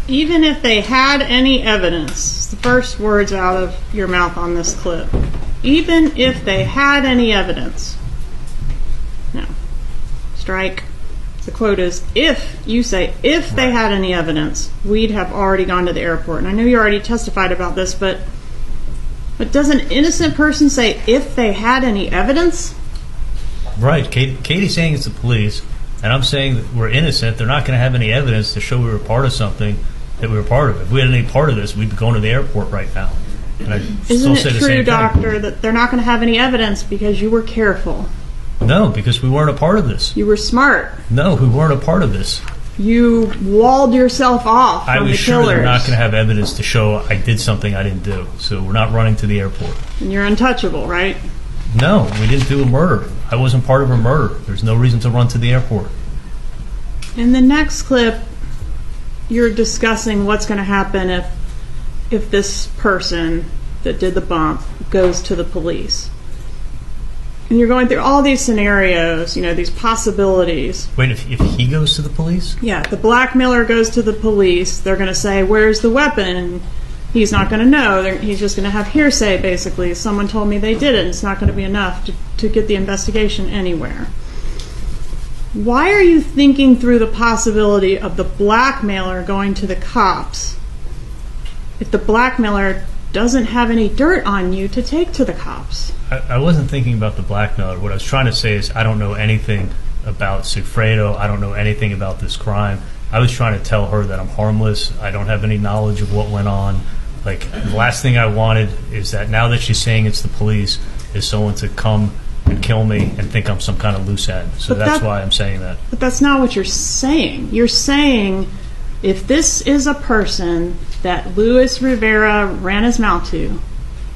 Even if they had any evidence, the first words out of your mouth on this clip, even if they had any evidence. No. Strike. The quote is, if they had any evidence, we'd have already gone to the airport. And I know you already testified about this, but does an innocent person say, if they had any evidence? Right. Katie's saying it's the police, and I'm saying that we're innocent. They're not going to have any evidence to show we were part of something that we were part of. If we had any part of this, we'd be going to the airport right now. And I Isn't still say it the true, same doctor, thing. that they're not going to have any evidence because you were careful? No, because we weren't a part of this. You were smart. No, we weren't a part of this. You walled yourself off from I the was killers. sure they're not going to have evidence to show I did something I didn't do. So we're not running to the airport. And you're untouchable, right? No, we didn't do a murder. I wasn't part of a murder. There's no reason to run to the airport. In the next clip, you're discussing what's going to happen if this person that did the bump goes to the police. And you're going through all these scenarios, these possibilities. Wait, if he goes to the police? Yeah, the blackmailer goes to the police. They're going to say, "Where's the weapon?" And he's not going to know. He's just going to have hearsay, basically. Someone told me they did it, and it's not going to be enough to get the investigation anywhere. Why are you thinking through the possibility of the blackmailer going to the cops if the blackmailer doesn't have any dirt on you to take to the cops? I wasn't thinking about the blackmailer. What I was trying to say is I don't know anything about Sigfredo. I don't know anything about this crime. I was trying to tell her that I'm harmless. I don't have any knowledge of what went on. Like, the last thing I wanted is that now that she's saying it's the police, is someone to come and kill me and think I'm some kind of loose end. So that's why I'm saying that. But that's not what you're saying. You're saying if this is a person that Luis Rivera ran his mouth to,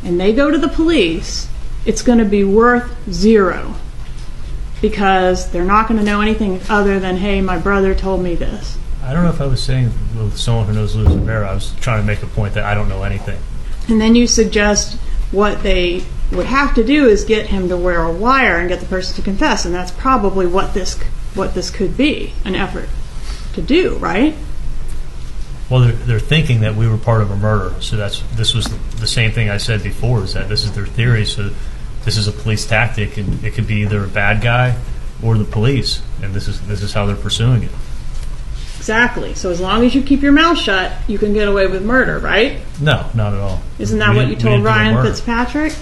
and they go to the police, it's going to be worth zero. Because they're not going to know anything other than, hey, my brother told me this. I don't know if I was saying with someone who knows Luis Rivera. I was trying to make a point that I don't know anything. And then you suggest what they would have to do is get him to wear a wire and get the person to confess, and that's probably what this could be, an effort to do, right? Well, they're thinking that we were part of a murder. So this was the same thing I said before, is that this is their theory. So this is a police tactic, and it could be either a bad guy or the police, and this is how they're pursuing it. Exactly. So as long as you keep your mouth shut, you can get away with murder, right? No, not at all. Isn't that what you told Ryan Fitzpatrick?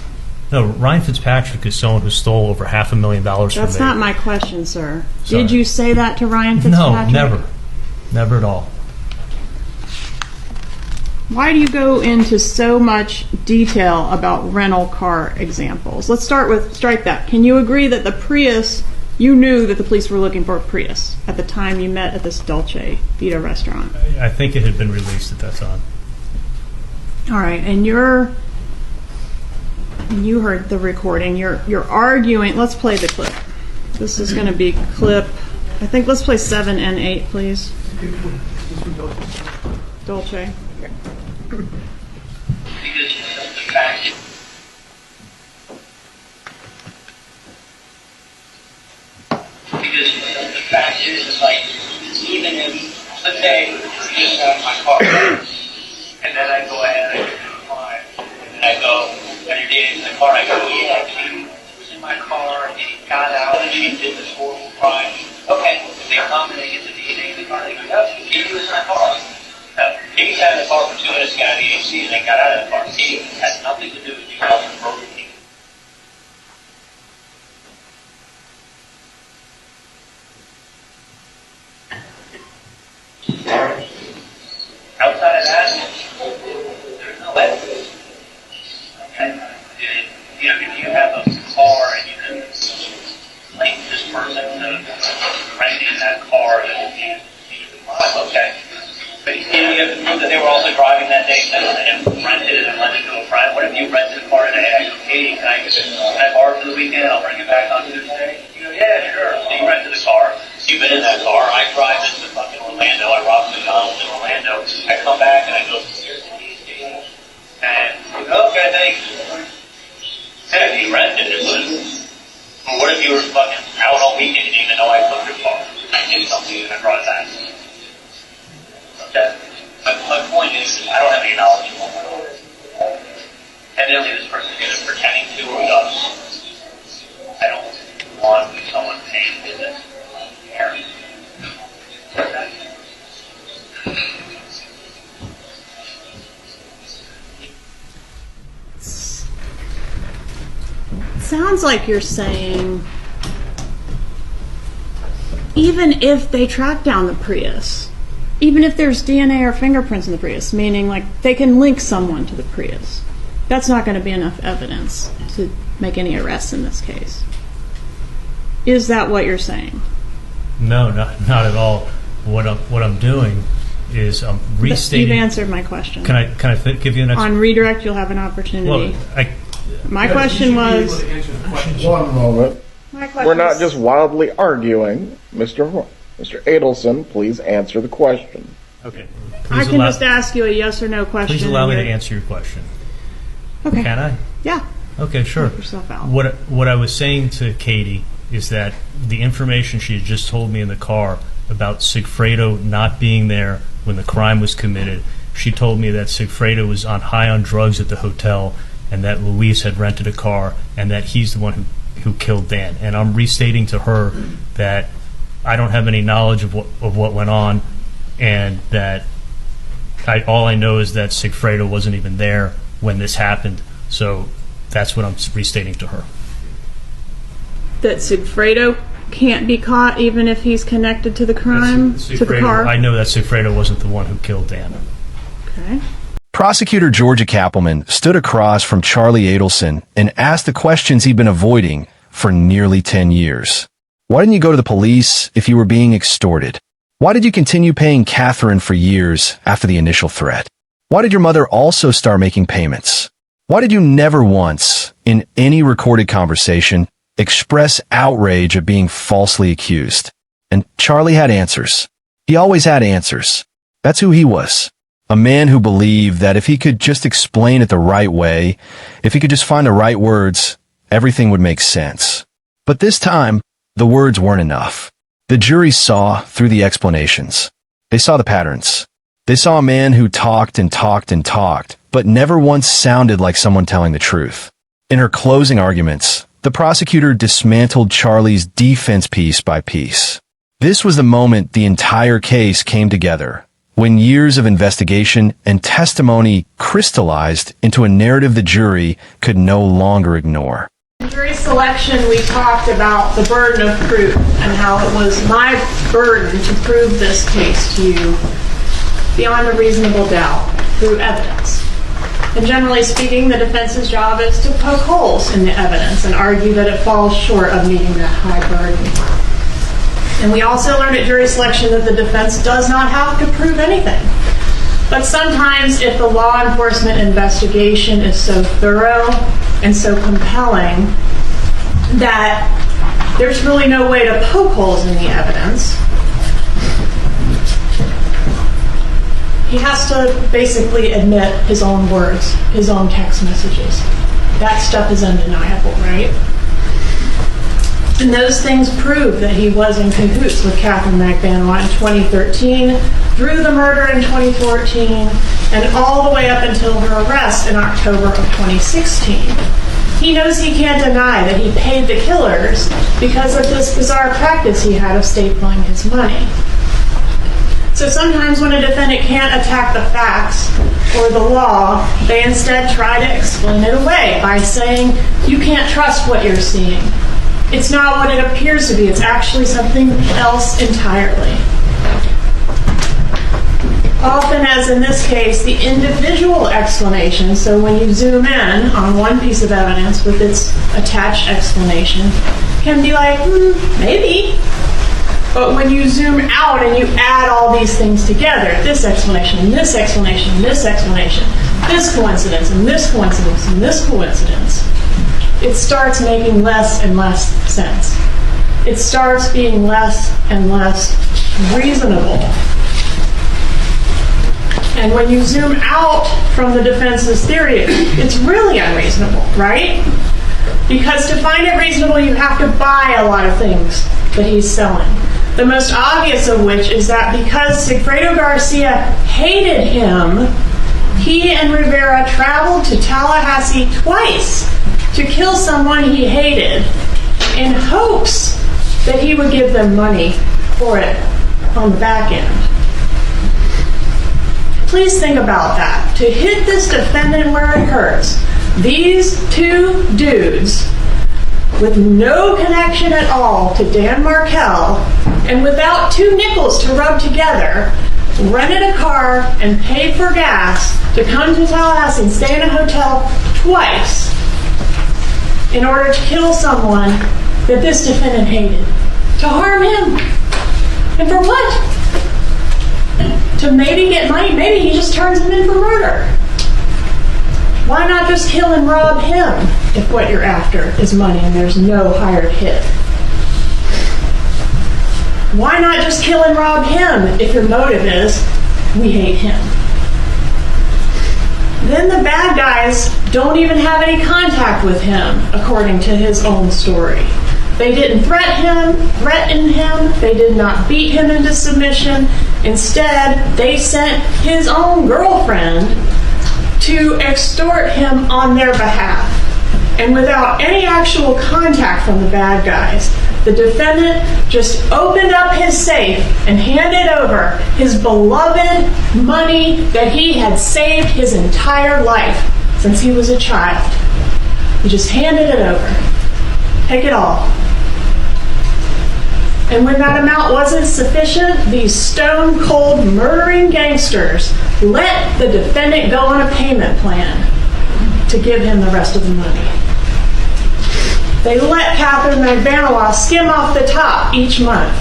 No, Ryan Fitzpatrick is someone who stole over $500,000 from me. That's not my question, sir. Sorry. Did you say that to Ryan Fitzpatrick? No, never. Never at all. Why do you go into so much detail about rental car examples? Let's start with, strike that. Can you agree that the Prius, you knew that the police were looking for a Prius at the time you met at this Dolce Vita restaurant? I think it had been released at that time. All right, and you heard the recording. You're arguing. Let's play the clip. This is going to be clip, I think let's play 7 and 8, please. Dolce. Because the fact is, like, even if, let's say, you just got my car, and then I go ahead and I get in line, and I go, and you're dating in the car, I go, yeah, Katie was in my car, and he got out, and she did this horrible crime. Okay, if they come and they get the DNA in the car, they go, yep, Katie was in my car. No, Katie sat in the car for 2 minutes, got out of the AC, and then got out of the car. Katie has nothing to do with you guys and broken me. Outside of that, there's no evidence. Okay? If you have a car and you can link this person to renting that car that you drive, okay. But you have to prove that they were also driving that day too. They didn't rent it and lend it to a friend. What if you rented a car and hey, I go, Katie, can I borrow it for the weekend? I'll bring it back on Tuesday. You go, yeah, sure. So you rented the car. You've been in that car. I drive into fucking Orlando. I rob McDonald's in Orlando. I come back and I go, here's the keys, Katie. And you go, okay, thanks. And if you rented it, well, what if you were fucking out all weekend and you didn't even know I took your car? I did something and I brought it back. Okay. My point is, I don't have any knowledge of what went on. Evidently, this person is either pretending to or does. I don't want someone paying business. Sounds like you're saying even if they track down the Prius, even if there's DNA or fingerprints in the Prius, meaning like they can link someone to the Prius, that's not going to be enough evidence to make any arrests in this case. Is that what you're saying? No, not at all. What I'm doing is I'm restating. You've answered my question. Can I give you an on redirect? You'll have an opportunity. Well, my question was. One moment. My question We're not was, just wildly arguing. Mr. Adelson, please answer the question. Okay. I can just ask you a yes or no question. Please allow me to answer your question. Okay. Can I? Yeah. Okay, sure. Help yourself out. What I was saying to Katie is that the information she had just told me in the car about Sigfredo not being there when the crime was committed, she told me that Sigfredo was high on drugs at the hotel and that Luis had rented a car and that he's the one who killed Dan. And I'm restating to her that I don't have any knowledge of what went on, and that all I know is that Sigfredo wasn't even there when this happened. So that's what I'm restating to her. That Sigfredo can't be caught even if he's connected to the crime, to the car? I know that Sigfredo wasn't the one who killed Dan. Okay. Prosecutor Georgia Kappelman stood across from Charlie Adelson and asked the questions he'd been avoiding for nearly 10 years. Why didn't you go to the police if you were being extorted? Why did you continue paying Katherine for years after the initial threat? Why did your mother also start making payments? Why did you never once, in any recorded conversation, express outrage at being falsely accused? And Charlie had answers. He always had answers. That's who he was. A man who believed that if he could just explain it the right way, if he could just find the right words, everything would make sense. But this time, the words weren't enough. The jury saw through the explanations. They saw the patterns. They saw a man who talked and talked and talked, but never once sounded like someone telling the truth. In her closing arguments, the prosecutor dismantled Charlie's defense piece by piece. This was the moment the entire case came together, when years of investigation and testimony crystallized into a narrative the jury could no longer ignore. In jury selection, we talked about the burden of proof and how it was my burden to prove this case to you beyond a reasonable doubt through evidence. And generally speaking, the defense's job is to poke holes in the evidence and argue that it falls short of meeting that high burden. And we also learned at jury selection that the defense does not have to prove anything. But sometimes if the law enforcement investigation is so thorough and so compelling that there's really no way to poke holes in the evidence, he has to basically admit his own words, his own text messages. That stuff is undeniable, right? And those things prove that he was in cahoots with Katherine Magbanua in 2013, through the murder in 2014, and all the way up until her arrest in October of 2016. He knows he can't deny that he paid the killers because of this bizarre practice he had of stapling his money. So sometimes when a defendant can't attack the facts or the law, they instead try to explain it away by saying, you can't trust what you're seeing. It's not what it appears to be. It's actually something else entirely. Often, as in this case, the individual explanation, so when you zoom in on one piece of evidence with its attached explanation, can be like, maybe. But when you zoom out and you add all these things together, this explanation, and this explanation, and this explanation, this coincidence, and this coincidence, and this coincidence, it starts making less and less sense. It starts being less and less reasonable. And when you zoom out from the defense's theory, it's really unreasonable, right? Because to find it reasonable, you have to buy a lot of things that he's selling. The most obvious of which is that because Sigfredo Garcia hated him, he and Rivera traveled to Tallahassee twice to kill someone he hated in hopes that he would give them money for it on the back end. Please think about that. To hit this defendant where it hurts, these two dudes with no connection at all to Dan Markel and without two nickels to rub together, rented a car and paid for gas to come to Tallahassee and stay in a hotel twice in order to kill someone that this defendant hated. To harm him. And for what? To maybe get money. Maybe he just turns him in for murder. Why not just kill and rob him if what you're after is money and there's no hired hit? Why not just kill and rob him if your motive is, we hate him? Then the bad guys don't even have any contact with him, according to his own story. They didn't threaten him, they did not beat him into submission. Instead, they sent his own girlfriend to extort him on their behalf. And without any actual contact from the bad guys, the defendant just opened up his safe and handed over his beloved money that he had saved his entire life since he was a child. He just handed it over. Take it all. And when that amount wasn't sufficient, these stone-cold murdering gangsters let the defendant go on a payment plan to give him the rest of the money. They let Katherine Magbanua skim off the top each month.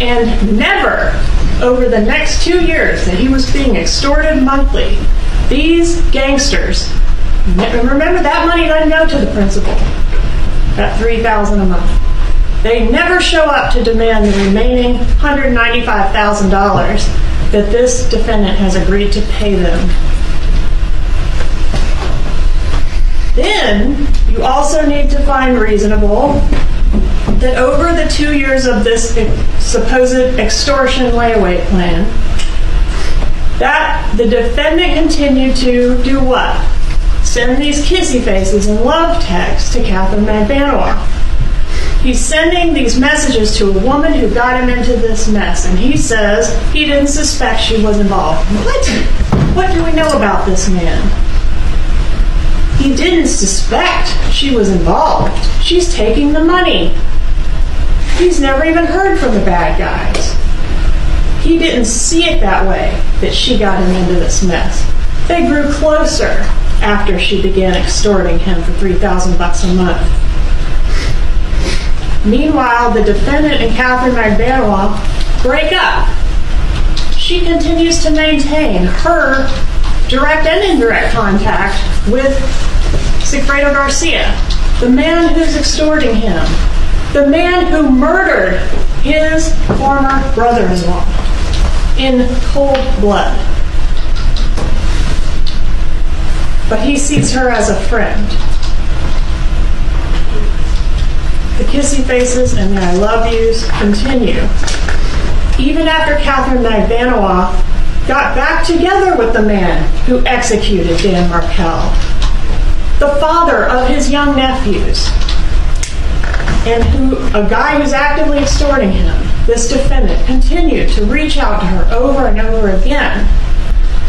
And never, over the next 2 years that he was being extorted monthly, these gangsters, remember that money doesn't go to the principal, that $3,000 a month. They never show up to demand the remaining $195,000 that this defendant has agreed to pay them. Then, you also need to find reasonable that over the 2 years of this supposed extortion layaway plan, that the defendant continued to do what? Send these kissy faces and love texts to Katherine Magbanua. He's sending these messages to a woman who got him into this mess, and he says he didn't suspect she was involved. What? What do we know about this man? He didn't suspect she was involved. She's taking the money. He's never even heard from the bad guys. He didn't see it that way, that she got him into this mess. They grew closer after she began extorting him for $3,000 a month. Meanwhile, the defendant and Katherine Magbanua break up. She continues to maintain her direct and indirect contact with Sigfredo Garcia, the man who's extorting him, the man who murdered his former brother-in-law in cold blood. But he sees her as a friend. The kissy faces and the I love yous continue. Even after Katherine Magbanua got back together with the man who executed Dan Markel, the father of his young nephews, and a guy who's actively extorting him, this defendant continued to reach out to her over and over again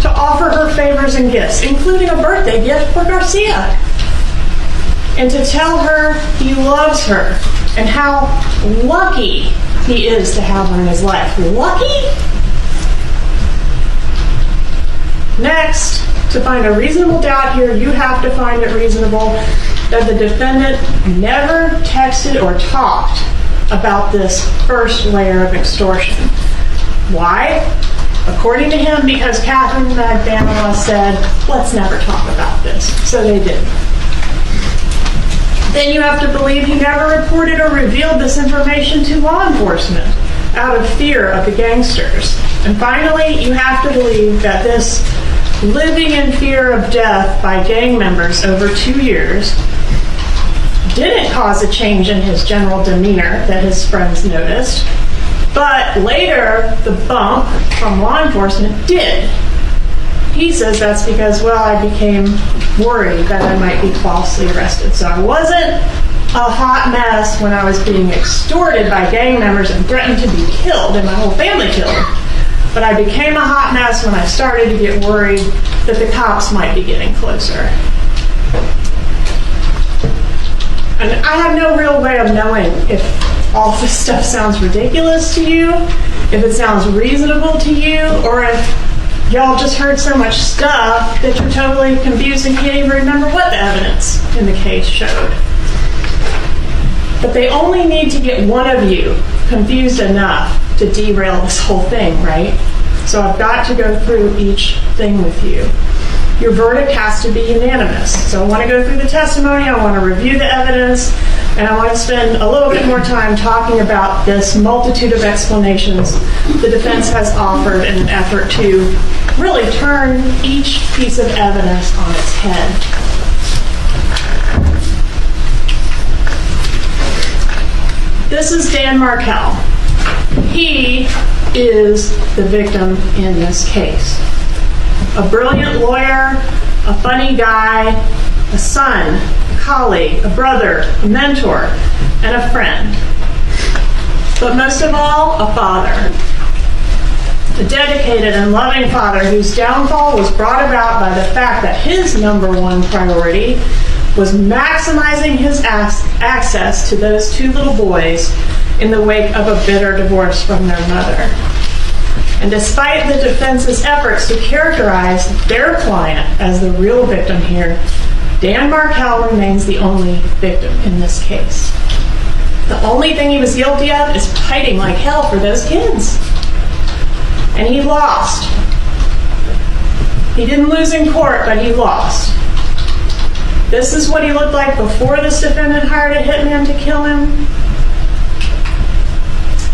to offer her favors and gifts, including a birthday gift for Garcia, and to tell her he loves her and how lucky he is to have her in his life. Lucky? Next, to find a reasonable doubt here, you have to find it reasonable that the defendant never texted or talked about this first layer of extortion. Why? According to him, because Katherine Magbanua said, let's never talk about this. So they didn't. Then you have to believe he never reported or revealed this information to law enforcement out of fear of the gangsters. And finally, you have to believe that this living in fear of death by gang members over 2 years didn't cause a change in his general demeanor that his friends noticed, but later the bump from law enforcement did. He says that's because, well, I became worried that I might be falsely arrested. So I wasn't a hot mess when I was being extorted by gang members and threatened to be killed and my whole family killed. But I became a hot mess when I started to get worried that the cops might be getting closer. And I have no real way of knowing if all this stuff sounds ridiculous to you, if it sounds reasonable to you, or if y'all just heard so much stuff that you're totally confused and can't even remember what the evidence in the case showed. But they only need to get one of you confused enough to derail this whole thing, right? So I've got to go through each thing with you. your verdict has to be unanimous. So I want to go through the testimony, I want to review the evidence, and I want to spend a little bit more time talking about this multitude of explanations the defense has offered in an effort to really turn each piece of evidence on its head. This is Dan Markel. He is the victim in this case. A brilliant lawyer, a funny guy, a son, a colleague, a brother, a mentor, and a friend. But most of all, a father. A dedicated and loving father whose downfall was brought about by the fact that his number one priority was maximizing his access to those two little boys in the wake of a bitter divorce from their mother. And despite the defense's efforts to characterize their client as the real victim here, Dan Markel remains the only victim in this case. The only thing he was guilty of is fighting like hell for those kids. And he lost. He didn't lose in court, but he lost. This is what he looked like before this defendant hired a hitman to kill him.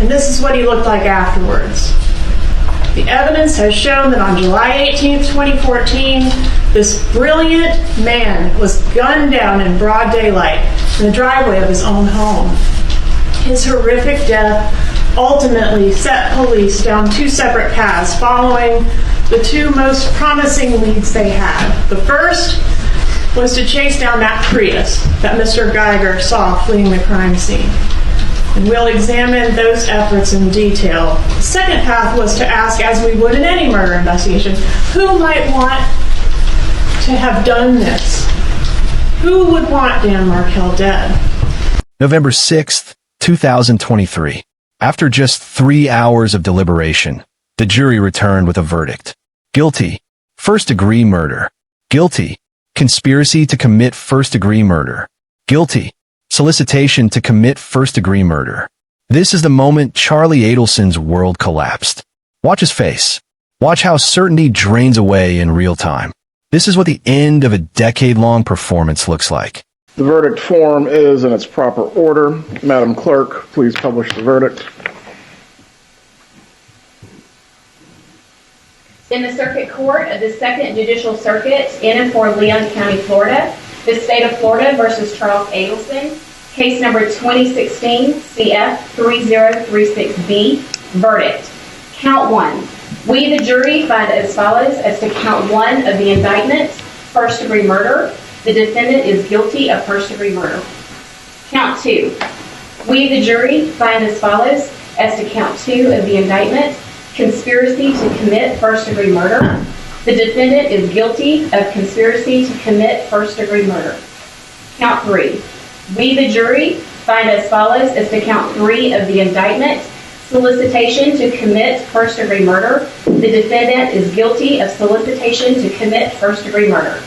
And this is what he looked like afterwards. The evidence has shown that on July 18th, 2014, this brilliant man was gunned down in broad daylight in the driveway of his own home. His horrific death ultimately set police down two separate paths following the two most promising leads they had. The first was to chase down that Prius that Mr. Geiger saw fleeing the crime scene. And we'll examine those efforts in detail. The second path was to ask, as we would in any murder investigation, who might want to have done this? Who would want Dan Markel dead? November 6th, 2023. After just 3 hours of deliberation, the jury returned with a verdict. Guilty, first-degree murder. Guilty, conspiracy to commit first-degree murder. Guilty, solicitation to commit first-degree murder. This is the moment Charlie Adelson's world collapsed. Watch his face. Watch how certainty drains away in real time. This is what the end of a decade-long performance looks like. The verdict form is in its proper order. Madam Clerk, please publish the verdict. In the Circuit Court of the Second Judicial Circuit in and for Leon County, Florida, the State of Florida versus Charles Adelson, case number 2016 CF 3036B, verdict. Count 1. We, the jury, find as follows as to count 1 of the indictment, first-degree murder. The defendant is guilty of first-degree murder. Count 2. We, the jury, find as follows as to count 2 of the indictment, conspiracy to commit first-degree murder. The defendant is guilty of conspiracy to commit first-degree murder. Count 3. We, the jury, find as follows as to count 3 of the indictment, solicitation to commit first-degree murder. The defendant is guilty of solicitation to commit first-degree murder.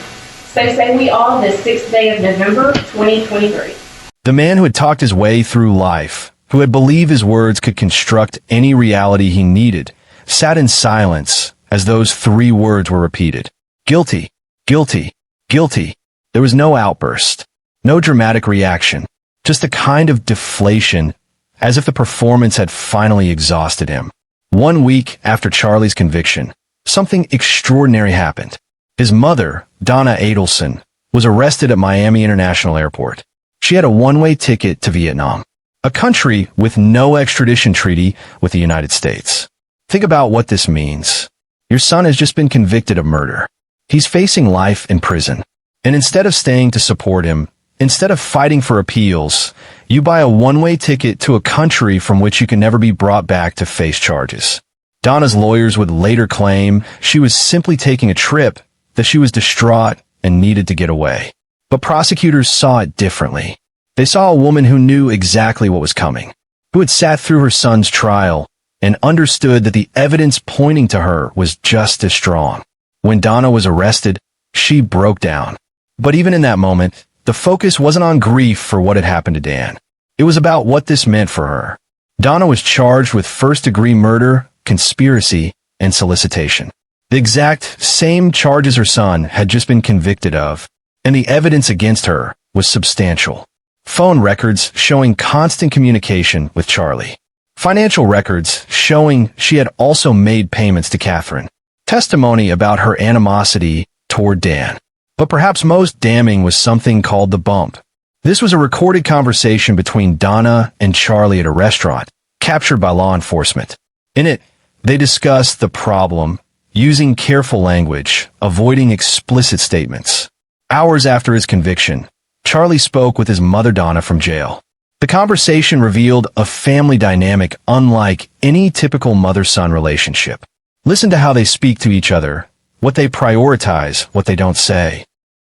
So say we all this 6th day of November, 2023. The man who had talked his way through life, who had believed his words could construct any reality he needed, sat in silence as those 3 words were repeated. Guilty, guilty, guilty. There was no outburst, no dramatic reaction, just a kind of deflation, as if the performance had finally exhausted him. 1 week after Charlie's conviction, something extraordinary happened. His mother, Donna Adelson, was arrested at Miami International Airport. She had a one-way ticket to Vietnam, a country with no extradition treaty with the United States. Think about what this means. Your son has just been convicted of murder. He's facing life in prison. And instead of staying to support him, instead of fighting for appeals, you buy a one-way ticket to a country from which you can never be brought back to face charges. Donna's lawyers would later claim she was simply taking a trip, that she was distraught and needed to get away. But prosecutors saw it differently. They saw a woman who knew exactly what was coming, who had sat through her son's trial and understood that the evidence pointing to her was just as strong. When Donna was arrested, she broke down. But even in that moment, the focus wasn't on grief for what had happened to Dan. It was about what this meant for her. Donna was charged with first-degree murder, conspiracy, and solicitation. The exact same charges her son had just been convicted of, and the evidence against her was substantial. Phone records showing constant communication with Charlie. Financial records showing she had also made payments to Katherine. Testimony about her animosity toward Dan. But perhaps most damning was something called the bump. This was a recorded conversation between Donna and Charlie at a restaurant, captured by law enforcement. In it, they discussed the problem, using careful language, avoiding explicit statements. Hours after his conviction, Charlie spoke with his mother Donna from jail. The conversation revealed a family dynamic unlike any typical mother-son relationship. Listen to how they speak to each other, what they prioritize, what they don't say.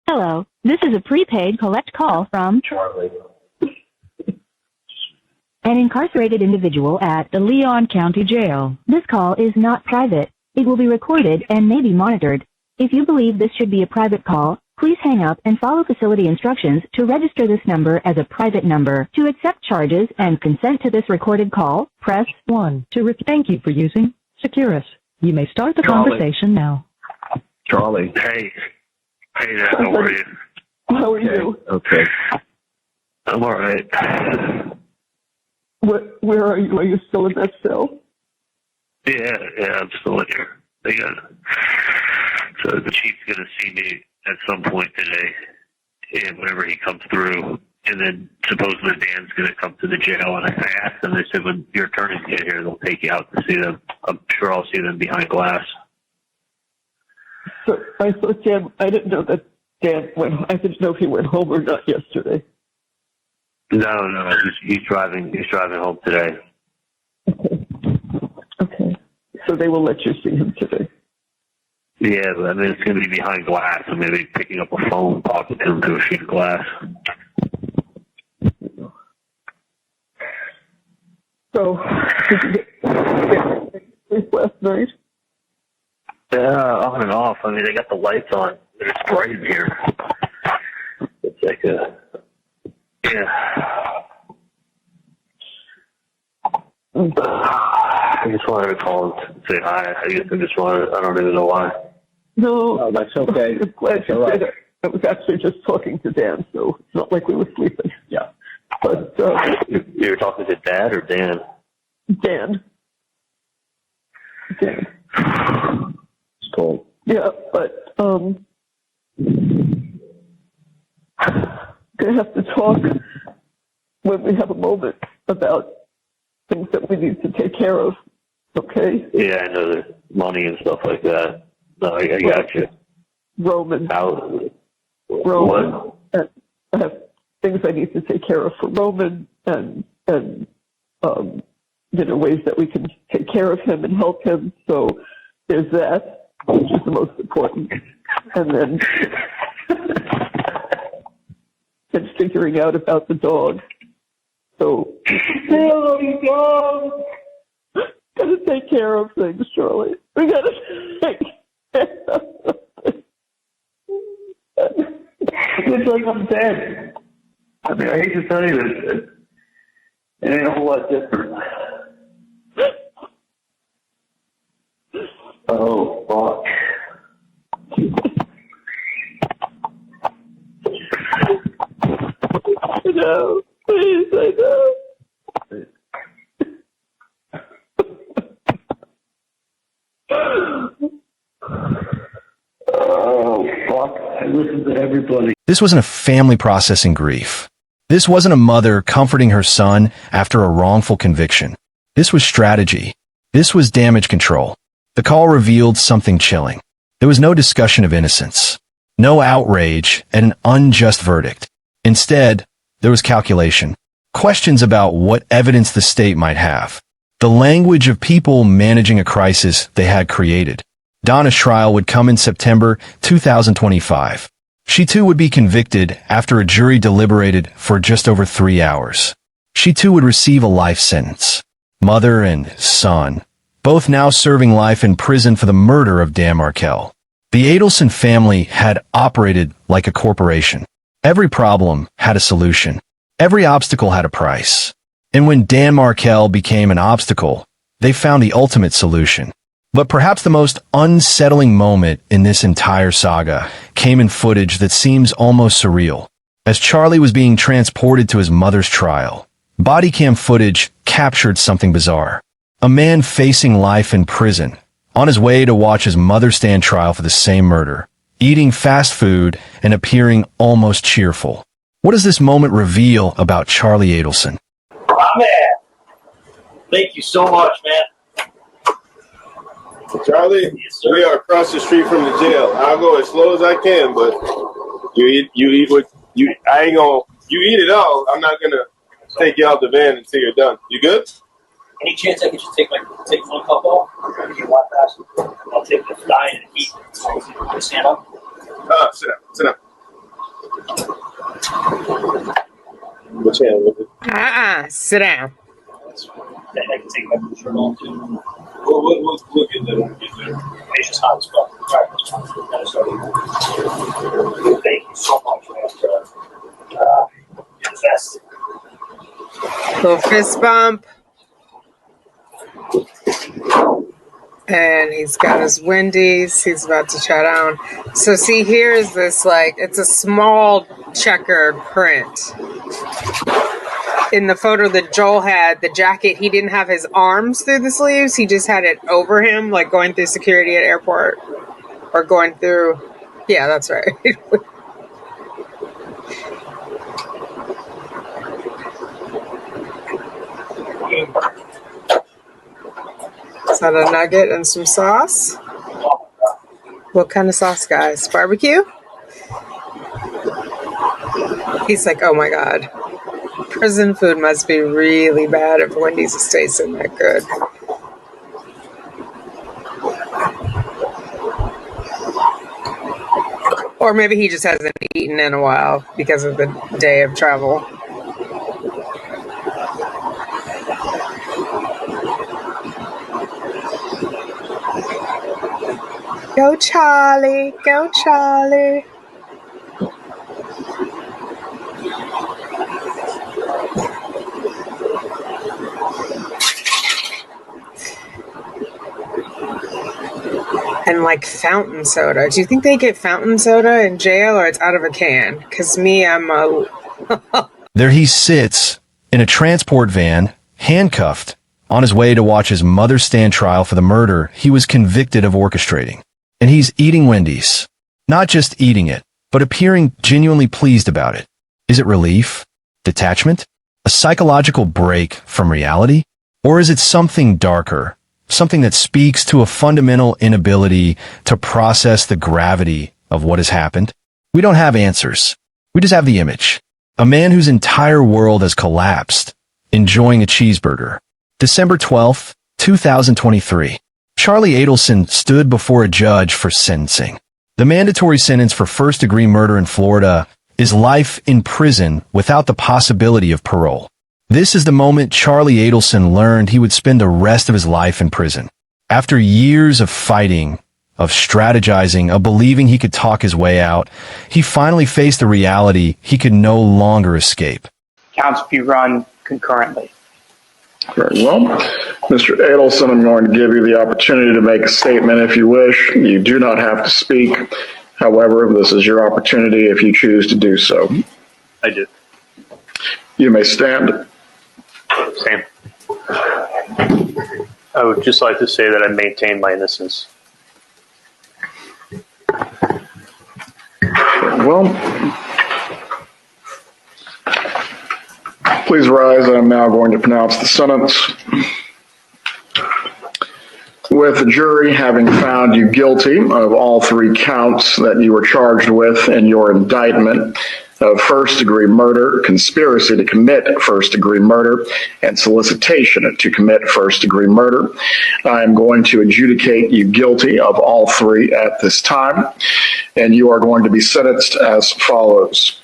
Hello, this is a prepaid collect call from Charlie. an incarcerated individual at the Leon County Jail. This call is not private. It will be recorded and may be monitored. If you believe this should be a private call, please hang up and follow facility instructions to register this number as a private number. To accept charges and consent to this recorded call, press 1. Thank you for using Securus. You may start the Charlie. conversation now. Charlie. Hey. Hey there, how are you? How are you? Okay. I'm all right. Where are you? Are you still in that cell? Yeah, I'm still in here. So the chief's gonna see me at some point today, and whenever he comes through, and then supposedly Dan's gonna come to the jail, and I asked them, they said when your attorneys get here, they'll take you out to see them. I'm sure I'll see them behind glass. So I thought Dan. I didn't know that Dan went. I didn't know if he went home or not yesterday. No, he's driving home today. Okay. So they will let you see him today. Yeah, but I mean, it's going to be behind glass. I'm going to be picking up a phone, talking to him through a sheet of glass. So did you get sleep last night? Yeah, on and off. I mean, they got the lights on. It's bright in here. It's like I just wanted to call and say hi. I don't even know why. No, that's okay. I'm glad you All did it. I was actually just talking to Dan, so it's not like we were sleeping. Yeah. But You were talking to Dad or Dan? Dan. It's cold. Yeah, but gonna have to talk when we have a moment about things that we need to take care of. Okay? Yeah, I know the money and stuff like that. No, I got you. Roman. How? Roman. And I have things I need to take care of for Roman and ways that we can take care of him and help him. So there's that, which is the most important. And then and figuring out about the dog. So gotta take care of things, Charlie. We gotta take care of things. It's like I'm dead. I mean, I hate to tell you this. It ain't a whole lot different. Oh, fuck. I know. Please, I know. Oh, fuck. I listen to everybody. This wasn't a family processing grief. This wasn't a mother comforting her son after a wrongful conviction. This was strategy. This was damage control. The call revealed something chilling. There was no discussion of innocence, no outrage at an unjust verdict. Instead, there was calculation, questions about what evidence the state might have, the language of people managing a crisis they had created. Donna's trial would come in September 2025. She too would be convicted after a jury deliberated for just over 3 hours. She too would receive a life sentence. Mother and son, both now serving life in prison for the murder of Dan Markel. The Adelson family had operated like a corporation. Every problem had a solution. Every obstacle had a price. And when Dan Markel became an obstacle, they found the ultimate solution. But perhaps the most unsettling moment in this entire saga came in footage that seems almost surreal. As Charlie was being transported to his mother's trial, body cam footage captured something bizarre. A man facing life in prison, on his way to watch his mother stand trial for the same murder, eating fast food and appearing almost cheerful. What does this moment reveal about Charlie Adelson? My man. Thank you so much, man. Charlie, we are across the street from the jail. I'll go as slow as I can, but you eat what you. I ain't gonna. You eat it all. I'm not gonna take you out the van until you're done. You good? Any chance I could just take one cup off? If you want that, I'll take the fly and eat. Stand up. Sit down. Sit down. Which hand? Sit down. I can take my shirt off too. We'll get there. It's just hot as fuck. Thank you so much, man. You're the best. Little fist bump. And he's got his Wendy's. He's about to try down. So see, here's this, like, it's a small checkered print. In the photo that Joel had, the jacket, he didn't have his arms through the sleeves. He just had it over him, like going through security at airport. Or going through... Yeah, that's right. Is that a nugget and some sauce? What kind of sauce, guys? Barbecue? He's like, oh my god. Prison food must be really bad if Wendy's is tasting that good. Or maybe he just hasn't eaten in a while because of the day of travel. Go Charlie, go Charlie. And like fountain soda. Do you think they get fountain soda in jail or it's out of a can? Because me, I'm a... There he sits in a transport van, handcuffed, on his way to watch his mother stand trial for the murder he was convicted of orchestrating. And he's eating Wendy's. Not just eating it, but appearing genuinely pleased about it. Is it relief? Detachment? A psychological break from reality? Or is it something darker? Something that speaks to a fundamental inability to process the gravity of what has happened? We don't have answers. We just have the image. A man whose entire world has collapsed, enjoying a cheeseburger. December 12th, 2023. Charlie Adelson stood before a judge for sentencing. The mandatory sentence for first-degree murder in Florida is life in prison without the possibility of parole. This is the moment Charlie Adelson learned he would spend the rest of his life in prison. After years of fighting, of strategizing, of believing he could talk his way out, he finally faced the reality he could no longer escape. Counts be run concurrently. Very well. Mr. Adelson, I'm going to give you the opportunity to make a statement if you wish. You do not have to speak. However, this is your opportunity if you choose to do so. I do. You may stand. Same. I would just like to say that I maintain my innocence. Very well. Please rise. I am now going to pronounce the sentence. With the jury having found you guilty of all three counts that you were charged with in your indictment of first-degree murder, conspiracy to commit first-degree murder, and solicitation to commit first-degree murder, I am going to adjudicate you guilty of all three at this time, and you are going to be sentenced as follows.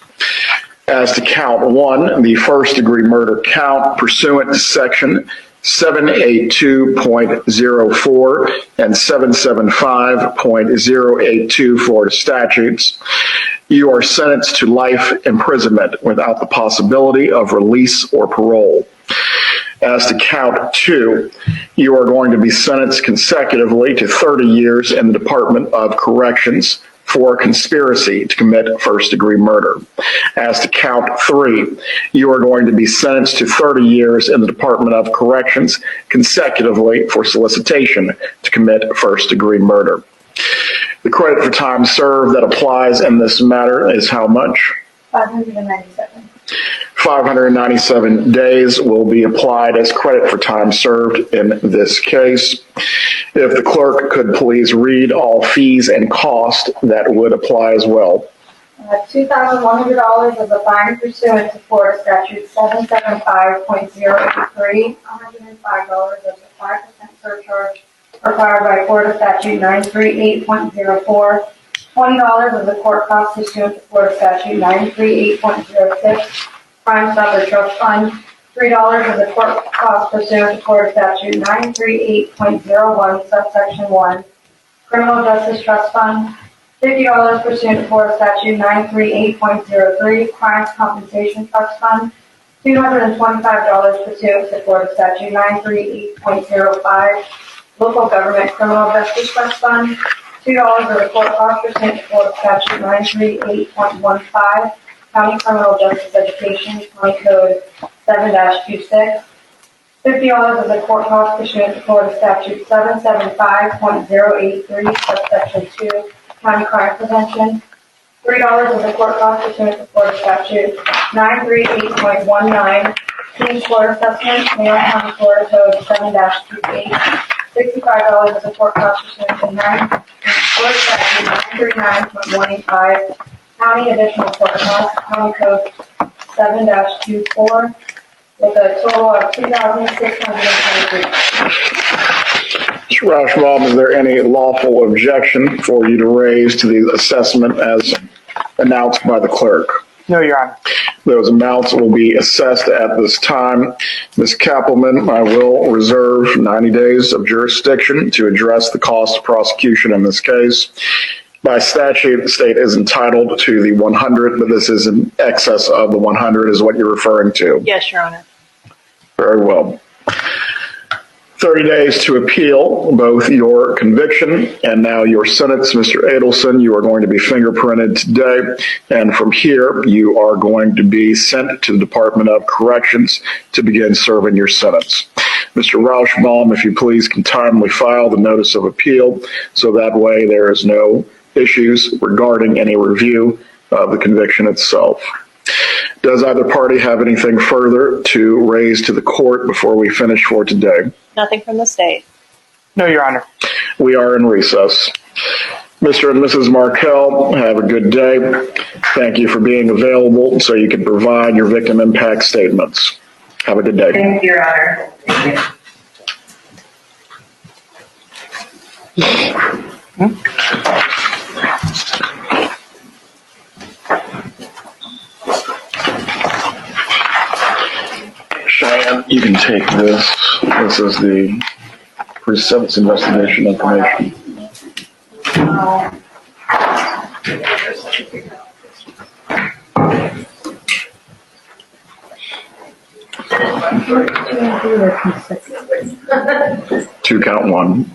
As to count one, the first-degree murder count pursuant to section 782.04 and 775.082 Florida statutes, you are sentenced to life imprisonment without the possibility of release or parole. As to count 2, you are going to be sentenced consecutively to 30 years in the Department of Corrections for conspiracy to commit first-degree murder. As to count 3, you are going to be sentenced to 30 years in the Department of Corrections consecutively for solicitation to commit first-degree murder. The credit for time served that applies in this matter is how much? 597. 597 days will be applied as credit for time served in this case. If the clerk could please read all fees and costs that would apply as well. $2,100 as a fine pursuant to Florida Statute 775.083, $105 as a 5% surcharge required by Florida Statute 938.04, $20 as a court cost pursuant to Florida Statute 938.06, Crime Stopper Trust Fund, $3 as a court cost pursuant to Florida Statute 938.01, subsection 1, Criminal Justice Trust Fund, $50 pursuant to Florida Statute 938.03, Crimes Compensation Trust Fund, $225 pursuant to Florida Statute 938.05, Local Government Criminal Justice Trust Fund, $2 as a court cost pursuant to Florida Statute 938.15, County Criminal Justice Education, County Code 7-26, $50 as a court cost pursuant to Florida Statute 775.083, subsection 2, County Crime Prevention, $3 as a court cost pursuant to Florida Statute 938.19, King Florida Assessment, Mayor County Florida Code 7-28, $65 as a court cost pursuant to Florida Statute 939.185, County Additional Court Cost, County Code 7-24, with a total of $2,623. Mr. Rauschbaum, is there any lawful objection for you to raise to the assessment as announced by the clerk? No, Your Honor. Those amounts will be assessed at this time. Ms. Kappelman, I will reserve 90 days of jurisdiction to address the cost of prosecution in this case. By statute, the state is entitled to the 100, but this is in excess of the 100 is what you're referring to. Yes, Your Honor. Very well. 30 days to appeal both your conviction and now your sentence. Mr. Adelson, you are going to be fingerprinted today, and from here you are going to be sent to the Department of Corrections to begin serving your sentence. Mr. Rauschbaum, if you please can timely file the notice of appeal so that way there is no issues regarding any review of the conviction itself. Does either party have anything further to raise to the court before we finish for today? Nothing from the state. No, Your Honor. We are in recess. Mr. and Mrs. Markel, have a good day. Thank you for being available so you can provide your victim impact statements. Have a good day. Thank you, Your Honor. Thank you. Cheyenne, you can take this. This is the pre-sentence investigation information. Two count one.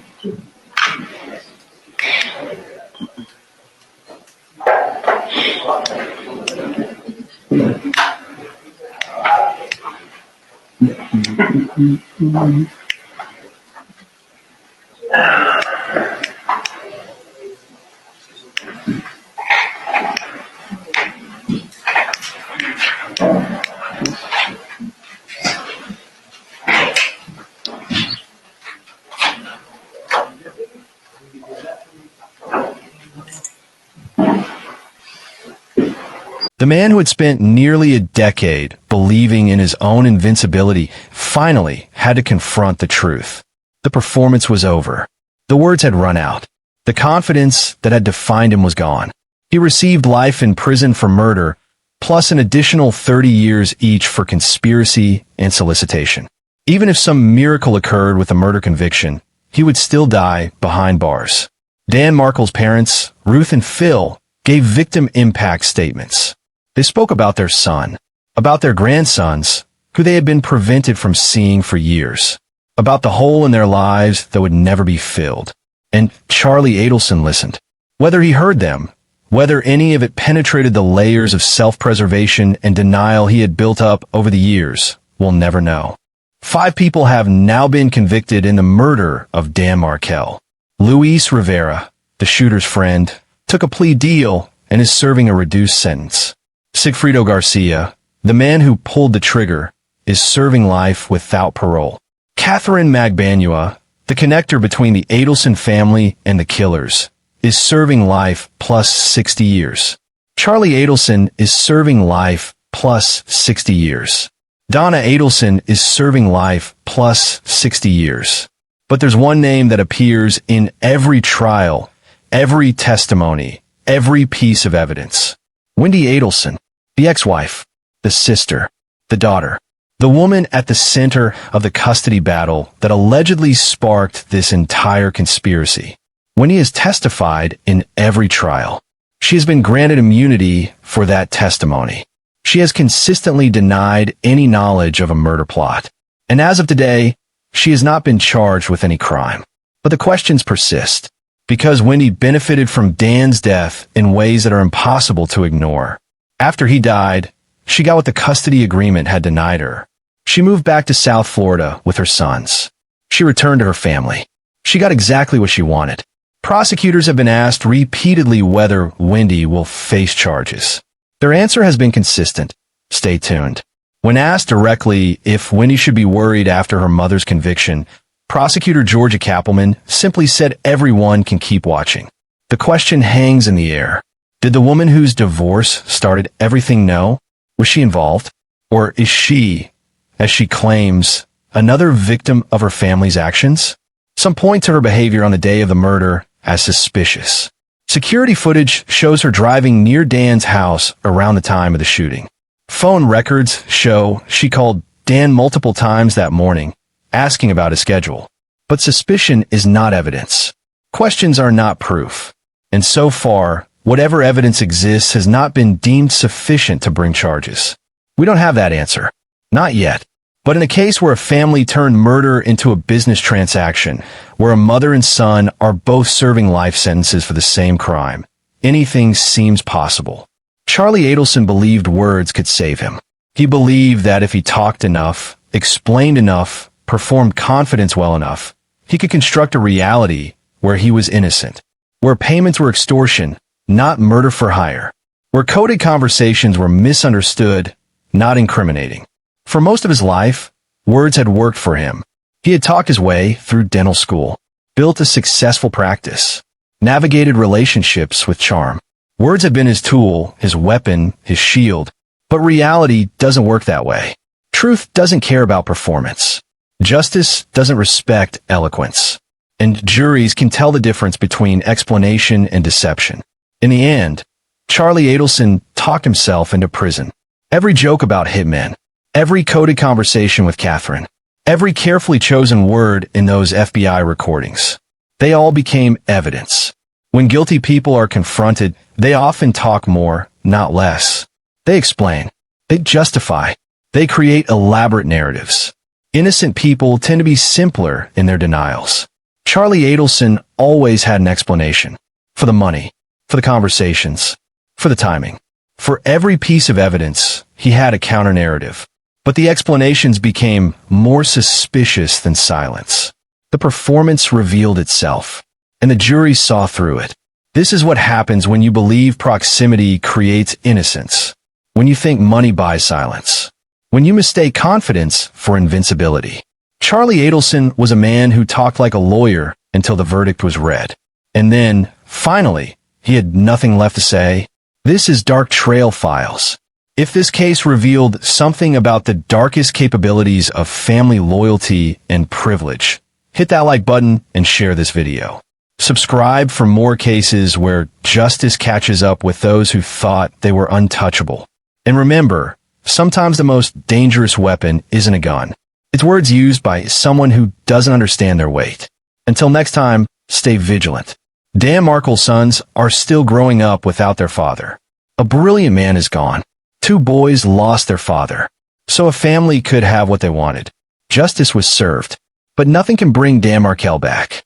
The man who had spent nearly a decade believing in his own invincibility finally had to confront the truth. The performance was over. The words had run out. The confidence that had defined him was gone. He received life in prison for murder, plus an additional 30 years each for conspiracy and solicitation. Even if some miracle occurred with a murder conviction, he would still die behind bars. Dan Markel's parents, Ruth and Phil, gave victim impact statements. They spoke about their son, about their grandsons, who they had been prevented from seeing for years, about the hole in their lives that would never be filled. And Charlie Adelson listened. Whether he heard them, whether any of it penetrated the layers of self-preservation and denial he had built up over the years, we'll never know. 5 people have now been convicted in the murder of Dan Markel. Luis Rivera, the shooter's friend, took a plea deal and is serving a reduced sentence. Sigfrido Garcia, the man who pulled the trigger, is serving life without parole. Katherine Magbanua, the connector between the Adelson family and the killers, is serving life plus 60 years. Charlie Adelson is serving life plus 60 years. Donna Adelson is serving life plus 60 years. But there's one name that appears in every trial, every testimony, every piece of evidence. Wendy Adelson, the ex-wife, the sister, the daughter, the woman at the center of the custody battle that allegedly sparked this entire conspiracy. Wendy has testified in every trial. She has been granted immunity for that testimony. She has consistently denied any knowledge of a murder plot. And as of today, she has not been charged with any crime. But the questions persist, because Wendy benefited from Dan's death in ways that are impossible to ignore. After he died, she got what the custody agreement had denied her. She moved back to South Florida with her sons. She returned to her family. She got exactly what she wanted. Prosecutors have been asked repeatedly whether Wendy will face charges. Their answer has been consistent. Stay tuned. When asked directly if Wendy should be worried after her mother's conviction, prosecutor Georgia Kappelman simply said everyone can keep watching. The question hangs in the air. Did the woman whose divorce started everything know? Was she involved? Or is she, as she claims, another victim of her family's actions? Some point to her behavior on the day of the murder as suspicious. Security footage shows her driving near Dan's house around the time of the shooting. Phone records show she called Dan multiple times that morning, asking about his schedule. But suspicion is not evidence. Questions are not proof. And so far, whatever evidence exists has not been deemed sufficient to bring charges. We don't have that answer. Not yet. But in a case where a family turned murder into a business transaction, where a mother and son are both serving life sentences for the same crime, anything seems possible. Charlie Adelson believed words could save him. He believed that if he talked enough, explained enough, performed confidence well enough, he could construct a reality where he was innocent, where payments were extortion, not murder for hire, where coded conversations were misunderstood, not incriminating. For most of his life, words had worked for him. He had talked his way through dental school, built a successful practice, navigated relationships with charm. Words have been his tool, his weapon, his shield. But reality doesn't work that way. Truth doesn't care about performance. Justice doesn't respect eloquence. And juries can tell the difference between explanation and deception. In the end, Charlie Adelson talked himself into prison. Every joke about hitmen, every coded conversation with Katherine, every carefully chosen word in those FBI recordings, they all became evidence. When guilty people are confronted, they often talk more, not less. They explain. They justify. They create elaborate narratives. Innocent people tend to be simpler in their denials. Charlie Adelson always had an explanation. For the money, for the conversations, for the timing. For every piece of evidence, he had a counter-narrative. But the explanations became more suspicious than silence. The performance revealed itself, and the jury saw through it. This is what happens when you believe proximity creates innocence, when you think money buys silence, when you mistake confidence for invincibility. Charlie Adelson was a man who talked like a lawyer until the verdict was read. And then, finally, he had nothing left to say. This is Dark Trail Files. If this case revealed something about the darkest capabilities of family loyalty and privilege, hit that like button and share this video. Subscribe for more cases where justice catches up with those who thought they were untouchable. And remember, sometimes the most dangerous weapon isn't a gun. It's words used by someone who doesn't understand their weight. Until next time, stay vigilant. Dan Markel's sons are still growing up without their father. A brilliant man is gone. 2 boys lost their father. so a family could have what they wanted. Justice was served, but nothing can bring Dan Markel back.